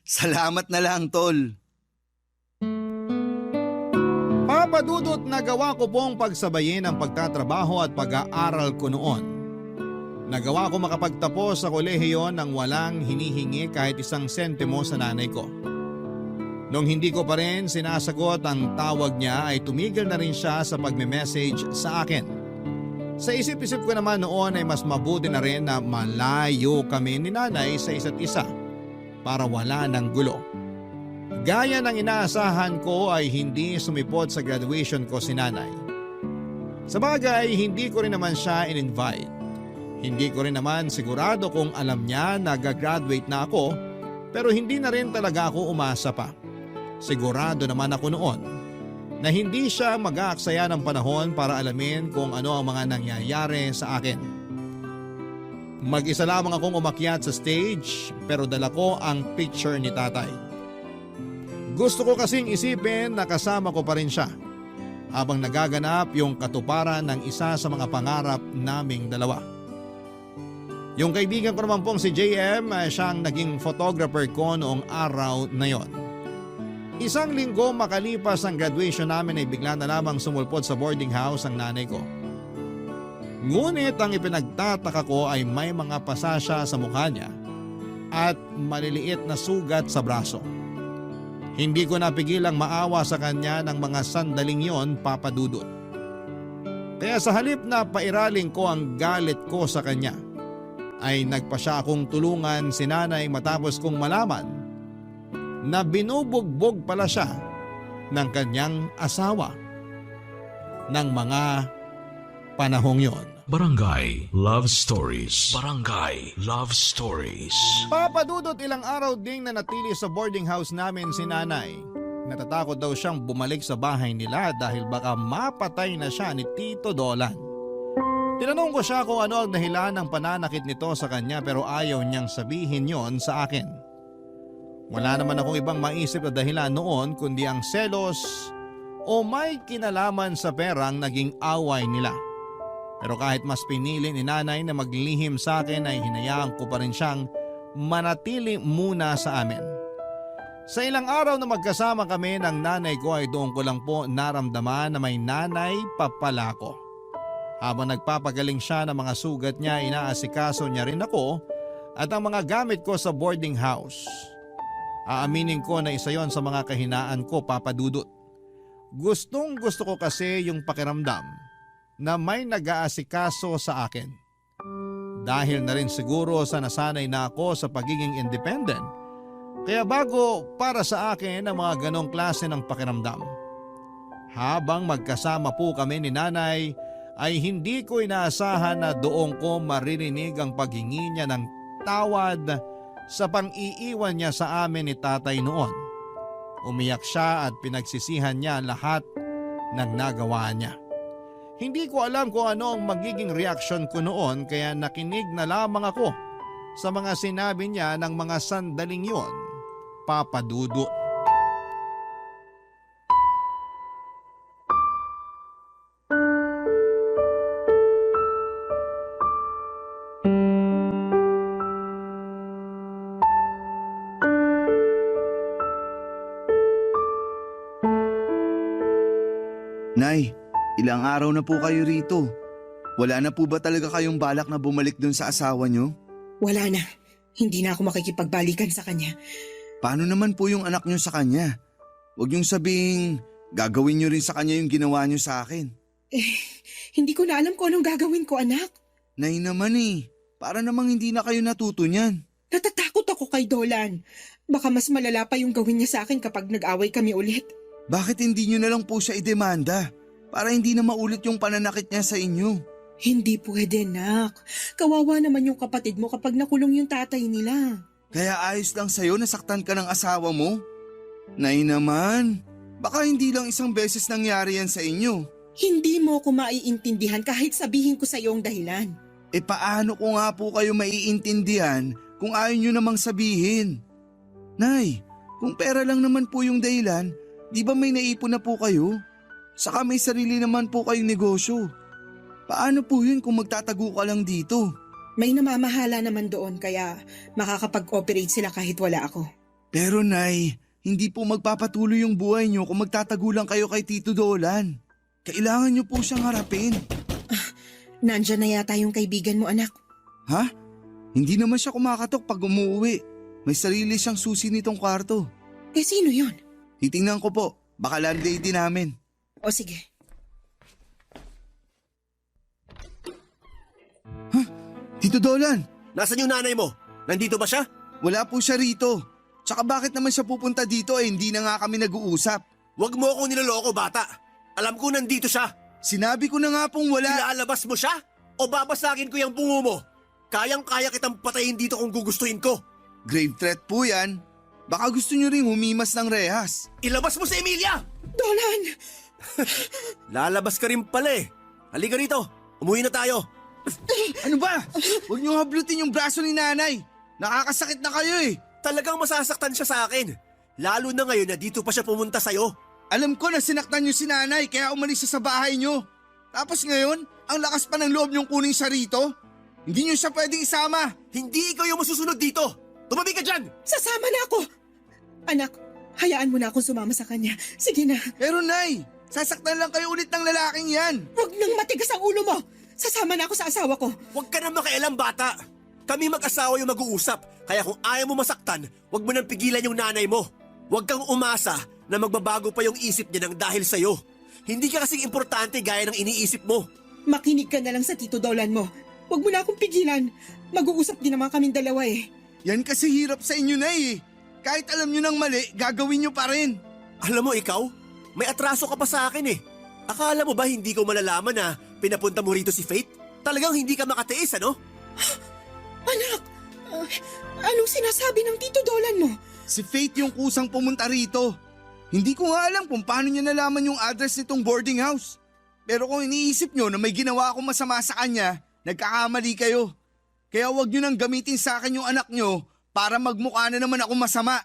Speaker 7: Salamat na lang, tol.
Speaker 1: Papadudot na gawa ko pong pagsabayin ang pagtatrabaho at pag-aaral ko noon. Nagawa ko makapagtapos sa kolehiyo nang walang hinihingi kahit isang sentimo sa nanay ko. Nung hindi ko pa rin sinasagot ang tawag niya ay tumigil na rin siya sa pagme-message sa akin. Sa isip-isip ko naman noon ay mas mabuti na rin na malayo kami ni nanay sa isa't isa para wala ng gulo. Gaya ng inaasahan ko ay hindi sumipot sa graduation ko si nanay. Sa bagay, hindi ko rin naman siya in-invite. Hindi ko rin naman sigurado kung alam niya na gagraduate na ako pero hindi na rin talaga ako umasa pa. Sigurado naman ako noon na hindi siya mag-aaksaya ng panahon para alamin kung ano ang mga nangyayari sa akin. Mag-isa lamang akong umakyat sa stage pero dala ko ang picture ni tatay. Gusto ko kasing isipin na kasama ko pa rin siya habang nagaganap yung katuparan ng isa sa mga pangarap naming dalawa. Yung kaibigan ko naman pong si JM, siyang naging photographer ko noong araw na yon. Isang linggo makalipas ang graduation namin ay bigla na lamang sumulpot sa boarding house ang nanay ko. Ngunit ang ipinagtataka ko ay may mga pasasya sa mukha niya at maliliit na sugat sa braso. Hindi ko napigilang maawa sa kanya ng mga sandaling yon, Papa Dudut. Kaya sa halip na pairaling ko ang galit ko sa kanya, ay nagpa siya akong tulungan si nanay matapos kong malaman na binubugbog pala siya ng kanyang asawa ng mga panahong yon.
Speaker 5: Barangay Love Stories. Barangay Love Stories.
Speaker 1: Papadudot ilang araw ding nanatili sa boarding house namin si nanay. Natatakot daw siyang bumalik sa bahay nila dahil baka mapatay na siya ni Tito Dolan. Tinanong ko siya kung ano ang dahilan ng pananakit nito sa kanya pero ayaw niyang sabihin yon sa akin. Wala naman akong ibang maisip na dahilan noon kundi ang selos o may kinalaman sa perang naging away nila. Pero kahit mas pinili ni nanay na maglihim sa akin ay hinayaan ko pa rin siyang manatili muna sa amin. Sa ilang araw na magkasama kami ng nanay ko ay doon ko lang po naramdaman na may nanay pa pala ko. Habang nagpapagaling siya ng mga sugat niya, inaasikaso niya rin ako at ang mga gamit ko sa boarding house. Aaminin ko na isa yon sa mga kahinaan ko, Papa Dudut. Gustong gusto ko kasi yung pakiramdam na may nag-aasikaso sa akin. Dahil na rin siguro sa nasanay na ako sa pagiging independent. Kaya bago para sa akin ang mga ganong klase ng pakiramdam. Habang magkasama po kami ni nanay, ay hindi ko inaasahan na doon ko maririnig ang paghingi niya ng tawad sa pang-iiwan niya sa amin ni tatay noon. Umiyak siya at pinagsisihan niya lahat ng nagawa niya. Hindi ko alam kung ano ang magiging reaksyon ko noon kaya nakinig na lamang ako sa mga sinabi niya ng mga sandaling yon, Papa Dudut.
Speaker 7: Nay, ilang araw na po kayo rito. Wala na po ba talaga kayong balak na bumalik dun sa asawa nyo?
Speaker 8: Wala na. Hindi na ako makikipagbalikan sa kanya.
Speaker 7: Paano naman po yung anak nyo sa kanya? Huwag niyong sabihing gagawin nyo rin sa kanya yung ginawa nyo sa akin.
Speaker 8: Hindi ko na alam kung anong gagawin ko, anak.
Speaker 7: Nay naman para namang hindi na kayo natuto niyan.
Speaker 8: Natatakot ako kay Dolan. Baka mas malala pa yung gawin niya sa akin kapag nag-away kami ulit.
Speaker 7: Bakit hindi nyo na lang po siya idemanda para hindi na maulit yung pananakit niya sa inyo?
Speaker 8: Hindi pwede, nak. Kawawa naman yung kapatid mo kapag nakulong yung tatay nila.
Speaker 7: Kaya ayos lang sa'yo nasaktan ka ng asawa mo? Nay naman, Baka hindi lang isang beses nangyari yan sa inyo.
Speaker 8: Hindi mo ko maiintindihan kahit sabihin ko sa iyo ang dahilan.
Speaker 7: E paano ko nga po kayo maiintindihan kung ayaw nyo namang sabihin? Nay, kung pera lang naman po yung dahilan, di ba may naipon na po kayo? Saka may sarili naman po kayong negosyo. Paano po yun kung magtatago ka lang dito?
Speaker 8: May namamahala naman doon kaya makakapag-operate sila kahit wala ako.
Speaker 7: Pero Nay, hindi po magpapatuloy yung buhay nyo kung magtatago lang kayo kay Tito Dolan. Kailangan nyo po siyang harapin.
Speaker 8: Nandyan na yata yung kaibigan mo, anak.
Speaker 7: Ha? Hindi naman siya kumakatok pag umuwi. May sarili siyang susi nitong kwarto.
Speaker 8: Eh sino yun?
Speaker 7: Titingnan ko po, baka landlady namin.
Speaker 8: O sige.
Speaker 7: Tito Dolan,
Speaker 4: Nasaan yung nanay mo? Nandito ba siya?
Speaker 7: wala po siya rito. Tsaka bakit naman siya pupunta dito hindi na nga kami nag-uusap.
Speaker 4: Huwag mo akong niloloko, bata. Alam ko nandito siya.
Speaker 7: Sinabi ko na nga pong wala.
Speaker 4: Ilalabas mo siya? O babasagin ko yung bungo mo? Kayang-kaya kitang patayin dito kung gugustuhin ko.
Speaker 7: Grave threat po yan. Baka gusto nyo ring humimas ng rehas.
Speaker 4: Ilabas mo si Emilia!
Speaker 8: Dolan!
Speaker 4: Lalabas ka rin pala eh. Halika rito. Umuwi na tayo.
Speaker 7: Ano ba? Huwag nyo hablutin yung braso ni nanay. Nakakasakit na kayo eh.
Speaker 4: Talagang masasaktan siya sa akin. Lalo na ngayon na dito pa siya pumunta sa'yo.
Speaker 7: Alam ko na sinaktan nyo si nanay kaya umalis siya sa bahay nyo. Tapos ngayon, ang lakas pa ng loob nyong kunin siya rito. Hindi nyo siya pwedeng isama.
Speaker 4: Hindi ikaw yung masusunod dito. Tumabi ka dyan!
Speaker 8: Sasama na ako! Anak, hayaan mo na akong sumama sa kanya. Sige na.
Speaker 7: Pero nay, sasaktan lang kayo ulit ng lalaking yan.
Speaker 8: Huwag nang matigas ang ulo mo! Sasama na ako sa asawa ko.
Speaker 4: Huwag ka na makialam, bata. Kami mag-asawa yung mag-uusap. Kaya kung ayaw mo masaktan, huwag mo nang pigilan yung nanay mo. Huwag kang umasa na magbabago pa yung isip niya ng dahil sa'yo. Hindi ka kasing importante gaya ng iniisip mo.
Speaker 8: Makinig ka na lang sa Tito Dolan mo. Huwag mo na akong pigilan. Mag-uusap din naman kaming dalawa eh.
Speaker 7: Yan kasi hirap sa inyo na eh. Kahit alam nyo ng mali, gagawin nyo pa rin.
Speaker 4: Alam mo ikaw, may atraso ka pa sa akin eh. Akala mo ba hindi ko malalaman na pinapunta mo rito si Faith? Talagang hindi ka makatiis, ano?
Speaker 8: Anak, anong sinasabi ng Tito Dolan mo?
Speaker 7: Si Faith yung kusang pumunta rito. Hindi ko nga alam kung paano niya nalaman yung address nitong boarding house. Pero kung iniisip nyo na may ginawa akong masama sa kanya, nagkakamali kayo. Kaya wag nyo nang gamitin sa akin yung anak nyo para magmukha na naman ako masama.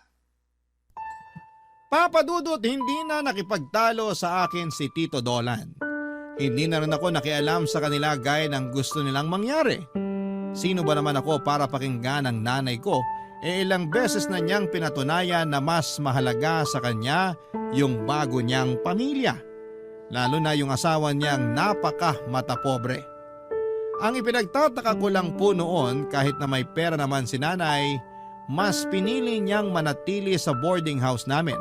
Speaker 1: Papa Dudut, hindi na nakipagtalo sa akin si Tito Dolan. Hindi na rin ako nakialam sa kanila gaya ng gusto nilang mangyari. Sino ba naman ako para pakinggan ang nanay ko? Ilang beses na niyang pinatunayan na mas mahalaga sa kanya yung bago niyang pamilya. Lalo na yung asawa niyang napaka-matapobre. Ang ipinagtataka ko lang po noon kahit na may pera naman si nanay, mas pinili niyang manatili sa boarding house namin.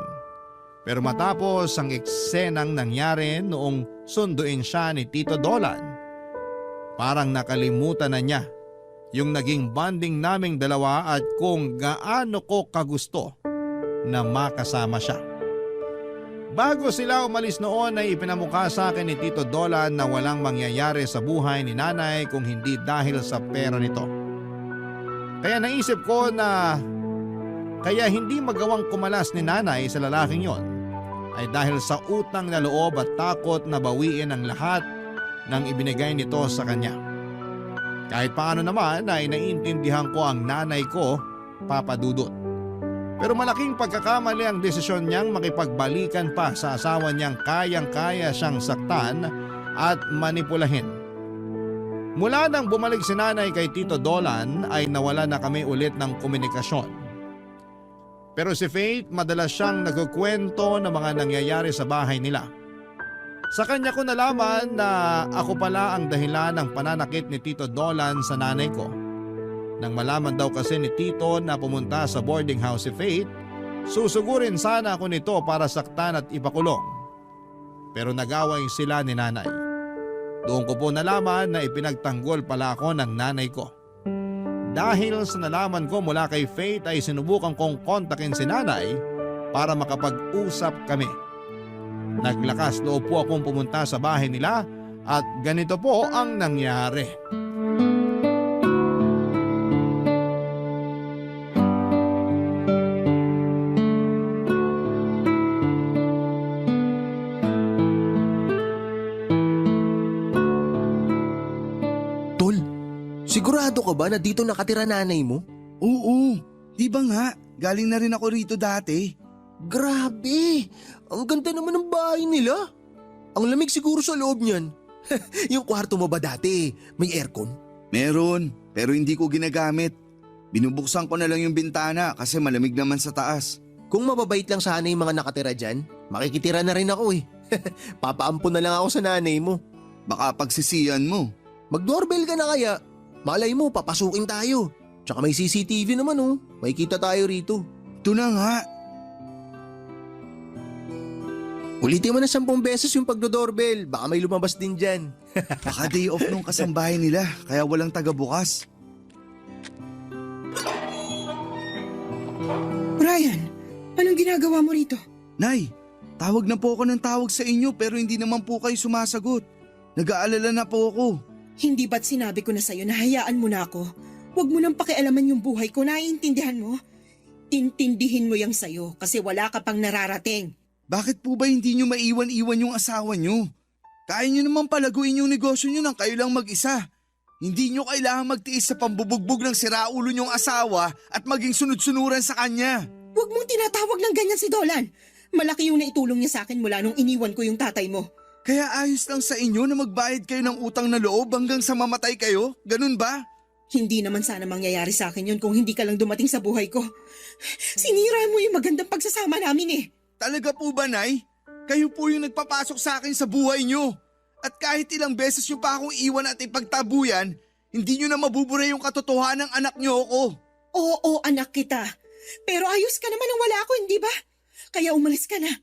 Speaker 1: Pero matapos ang eksenang nangyari noong sunduin siya ni Tito Dolan, parang nakalimutan na niya yung naging bonding naming dalawa at kung gaano ko kagusto na makasama siya. Bago sila umalis noon ay ipinamukha sa akin ni Tito Dolan na walang mangyayari sa buhay ni nanay kung hindi dahil sa pera nito. Kaya naisip ko na kaya hindi magawang kumalas ni nanay sa lalaking yon ay dahil sa utang na loob at takot na bawiin ang lahat ng ibinigay nito sa kanya. Kahit paano naman ay naiintindihan ko ang nanay ko, Papa Dudut. Pero malaking pagkakamali ang desisyon niyang makipagbalikan pa sa asawa niyang kayang-kaya siyang saktan at manipulahin. Mula nang bumalik si nanay kay Tito Dolan ay nawala na kami ulit ng komunikasyon. Pero si Faith madalas siyang nagkukwento ng mga nangyayari sa bahay nila. Sa kanya ko nalaman na ako pala ang dahilan ng pananakit ni Tito Dolan sa nanay ko. Nang malaman daw kasi ni Tito na pumunta sa boarding house si Faith, susugurin sana ako nito para saktan at ipakulong. Pero nagaway sila ni nanay. Doon ko po nalaman na ipinagtanggol pala ako ng nanay ko. Dahil sa nalaman ko mula kay Faith ay sinubukan kong kontakin si nanay para makapag-usap kami. Naglakas loob po akong pumunta sa bahay nila at ganito po ang nangyari.
Speaker 6: Sigurado ka ba na dito nakatira nanay mo?
Speaker 7: Oo, di ba nga? Galing na rin ako rito dati.
Speaker 6: Grabe! Ang ganda naman ng bahay nila. Ang lamig siguro sa loob niyan. Yung kwarto mo ba dati, may aircon?
Speaker 7: Meron, pero hindi ko ginagamit. Binubuksan ko na lang yung bintana kasi malamig naman sa taas.
Speaker 6: Kung mababait lang sana yung mga nakatira dyan, makikitira na rin ako eh. Papaampon na lang ako sa nanay mo.
Speaker 7: Baka pagsisiyan mo.
Speaker 6: Mag-doorbell ka na kaya. Malay mo, papasukin tayo. Tsaka may CCTV naman oh. May kita tayo rito.
Speaker 7: Ito na nga.
Speaker 6: Ulitin mo na 10 beses yung pagdo-doorbell. Baka may lumabas din dyan.
Speaker 7: Baka day off nung kasambahay nila kaya walang taga-bukas.
Speaker 8: Brian, anong ginagawa mo rito?
Speaker 7: Nay, tawag na po ako ng tawag sa inyo pero hindi naman po kayo sumasagot. Nag-aalala na po ako.
Speaker 8: Hindi ba't sinabi ko na sa'yo na hayaan mo na ako? Huwag mo nang pakialaman yung buhay ko, naiintindihan mo? Tintindihin mo yang sa'yo kasi wala ka pang nararating.
Speaker 7: Bakit po ba hindi nyo maiwan-iwan yung asawa nyo? Kaya nyo naman palaguin yung negosyo nyo nang kayo lang mag-isa. Hindi nyo kailangan magtiis sa pambubugbog ng siraulo nyong asawa at maging sunod-sunuran sa kanya.
Speaker 8: Huwag mong tinatawag ng ganyan si Dolan. Malaki yung naitulong niya sa akin mula nung iniwan ko yung tatay mo.
Speaker 7: Kaya ayos lang sa inyo na magbayad kayo ng utang na loob hanggang sa mamatay kayo? Ganun ba?
Speaker 8: Hindi naman sana mangyayari sa akin yun kung hindi ka lang dumating sa buhay ko. Sinira mo yung magandang pagsasama namin eh.
Speaker 7: Talaga po ba, Nay? Kayo po yung nagpapasok sa akin sa buhay nyo. At kahit ilang beses nyo pa akong iwan at ipagtabuyan, hindi nyo na mabubura yung katotohanan ng anak nyo ako.
Speaker 8: Oo, anak kita. Pero ayos ka naman nang wala ako, hindi ba? Kaya umalis ka na.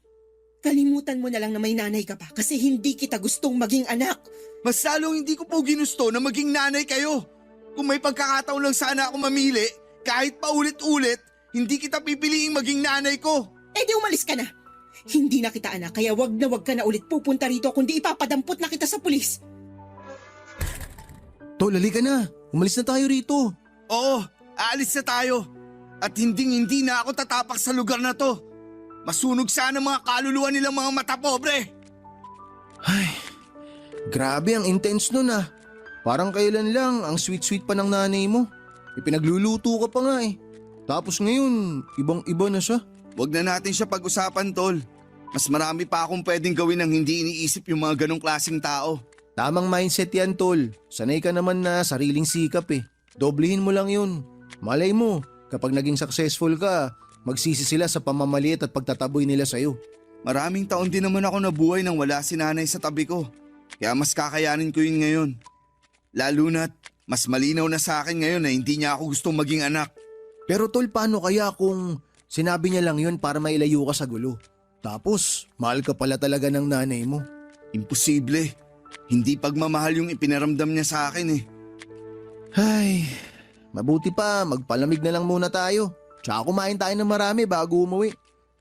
Speaker 8: Kalimutan mo na lang na may nanay ka pa kasi hindi kita gustong maging anak.
Speaker 7: Mas lalong hindi ko po ginusto na maging nanay kayo. Kung may pagkakataon lang sana ako mamili, kahit paulit-ulit, hindi kita pipiliing maging nanay ko.
Speaker 8: Eh di umalis ka na. Hindi na kita anak kaya wag ka na ulit pupunta rito kundi ipapadampot na kita sa pulis.
Speaker 6: Tol, halika na. Umalis na tayo rito.
Speaker 7: Oo, aalis na tayo. At hindi na ako tatapak sa lugar na to. Masunog sana mga kaluluwa nilang mga mata pobre.
Speaker 6: Ay, grabe ang intense nun ah. Parang kailan lang ang sweet-sweet pa ng nanay mo. Ipinagluluto ka pa nga eh. Tapos ngayon, ibang-iba na siya.
Speaker 7: Huwag na natin siya pag-usapan, Tol. Mas marami pa akong pwedeng gawin nang hindi iniisip yung mga ganong klaseng tao.
Speaker 6: Tamang mindset yan, Tol. Sanay ka naman na sariling sikap eh. Doblehin mo lang yun. Malay mo, kapag naging successful ka, magsisi sila sa pamamaliit at pagtataboy nila sa'yo.
Speaker 7: Maraming taon din naman ako nabuhay nang wala si nanay sa tabi ko. Kaya mas kakayanin ko yun ngayon. Lalo na't mas malinaw na sa akin ngayon na hindi niya ako gustong maging anak.
Speaker 6: Pero Tol, paano kaya kung sinabi niya lang yun para mailayo ka sa gulo? Tapos, mahal ka pala talaga ng nanay mo.
Speaker 7: Imposible. Hindi pagmamahal yung ipinaramdam niya sa akin eh.
Speaker 6: Ay, mabuti pa, magpalamig na lang muna tayo. Tsaka kumain tayo ng marami bago umuwi.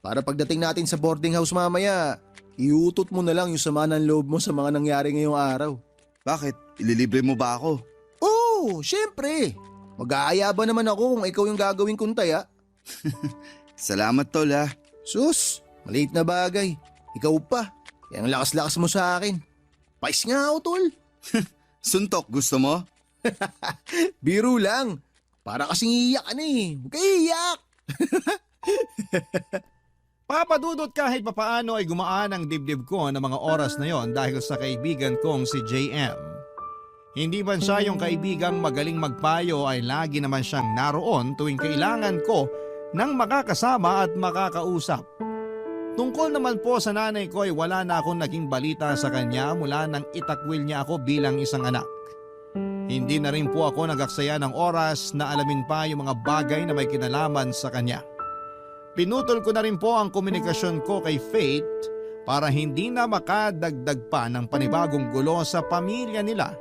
Speaker 6: Para pagdating natin sa boarding house mamaya, iutot mo na lang yung sama ng loob mo sa mga nangyari ngayong araw.
Speaker 7: Bakit? Ililibre mo ba ako?
Speaker 6: Oo, syempre. Mag-aaya ba naman ako kung ikaw yung gagawin kong taya?
Speaker 7: Salamat, Tol ha.
Speaker 6: Sus, maliit na bagay. Ikaw pa. Kaya ang lakas-lakas mo sa akin. Pais nga ako, Tol.
Speaker 7: Suntok, gusto mo?
Speaker 6: Biro lang. Para kasing iiyak ka na eh. Huwag kayo iiyak.
Speaker 1: Papadudot kahit papaano ay gumaan ang dibdib ko ng mga oras na yon dahil sa kaibigan kong si JM. Hindi man siya yung kaibigang magaling magpayo ay lagi naman siyang naroon tuwing kailangan ko ng makakasama at makakausap. Tungkol naman po sa nanay ko ay wala na akong naging balita sa kanya mula nang itakwil niya ako bilang isang anak. Hindi na rin po ako nagaksaya ng oras na alamin pa yung mga bagay na may kinalaman sa kanya. Pinutol ko na rin po ang komunikasyon ko kay Faith para hindi na makadagdag pa ng panibagong gulo sa pamilya nila.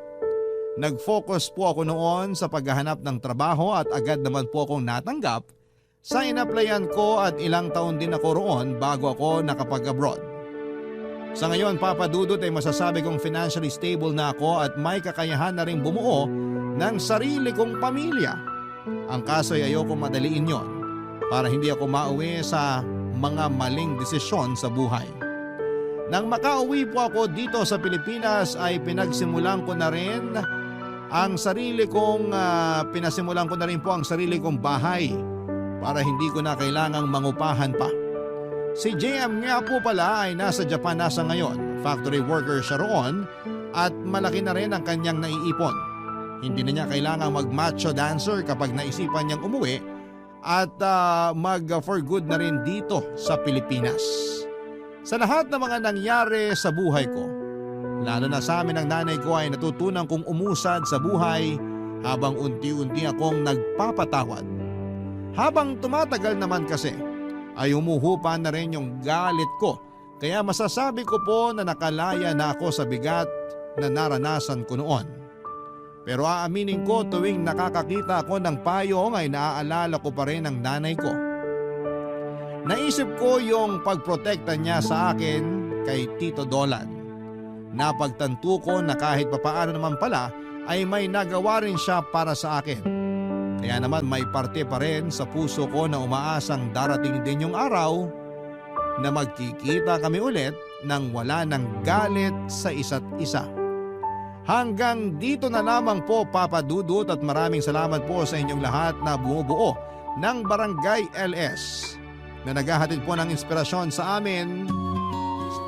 Speaker 1: Nag-focus po ako noon sa paghahanap ng trabaho at agad naman po akong natanggap sa inaplayan ko at ilang taon din ako roon bago ako nakapag-abroad. Sa ngayon, Papa Dudut, ay masasabi kong financially stable na ako at may kakayahan na rin bumuo ng sarili kong pamilya. Ang kaso ay ayoko madaliin yon para hindi ako mauwi sa mga maling desisyon sa buhay. Nang makauwi po ako dito sa Pilipinas ay pinagsimulan ko na rin ang sarili kong pinasimulan ko na rin po ang sarili kong bahay para hindi ko na kailangang mangupahan pa. Si JM nga po pala ay nasa Japan na sa ngayon. Factory worker siya roon at malaki na rin ang kanyang naiipon. Hindi na niya kailangang mag-macho dancer kapag naisipan niyang umuwi at mag-for good na rin dito sa Pilipinas. Sa lahat ng mga nangyari sa buhay ko, lalo na sa amin ng nanay ko ay natutunan kong umusad sa buhay habang unti-unti akong nagpapatawad. Habang tumatagal naman kasi ay humuhupa na rin yung galit ko kaya masasabi ko po na nakalaya na ako sa bigat na naranasan ko noon. Pero aaminin ko tuwing nakakakita ako ng payong ay naaalala ko pa rin ang nanay ko. Naisip ko yung pagprotekta niya sa akin kay Tito Dolan. Napagtanto ko na kahit papaano naman pala ay may nagawa rin siya para sa akin. Kaya naman may parte pa rin sa puso ko na umaasang darating din yung araw na magkikita kami ulit nang wala ng galit sa isa't isa. Hanggang dito na lamang po Papa Dudut at maraming salamat po sa inyong lahat na bumubuo ng Barangay LS na naghahatid po ng inspirasyon sa amin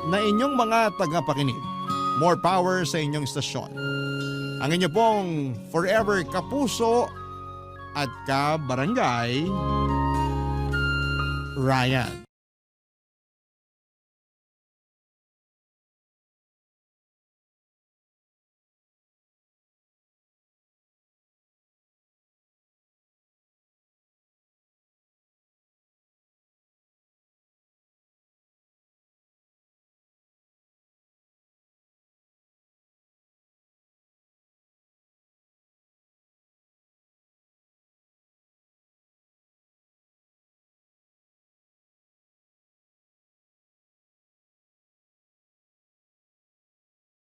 Speaker 1: na inyong mga tagapakinig. More power sa inyong istasyon. Ang inyo pong forever kapuso at ka-barangay, Ryan.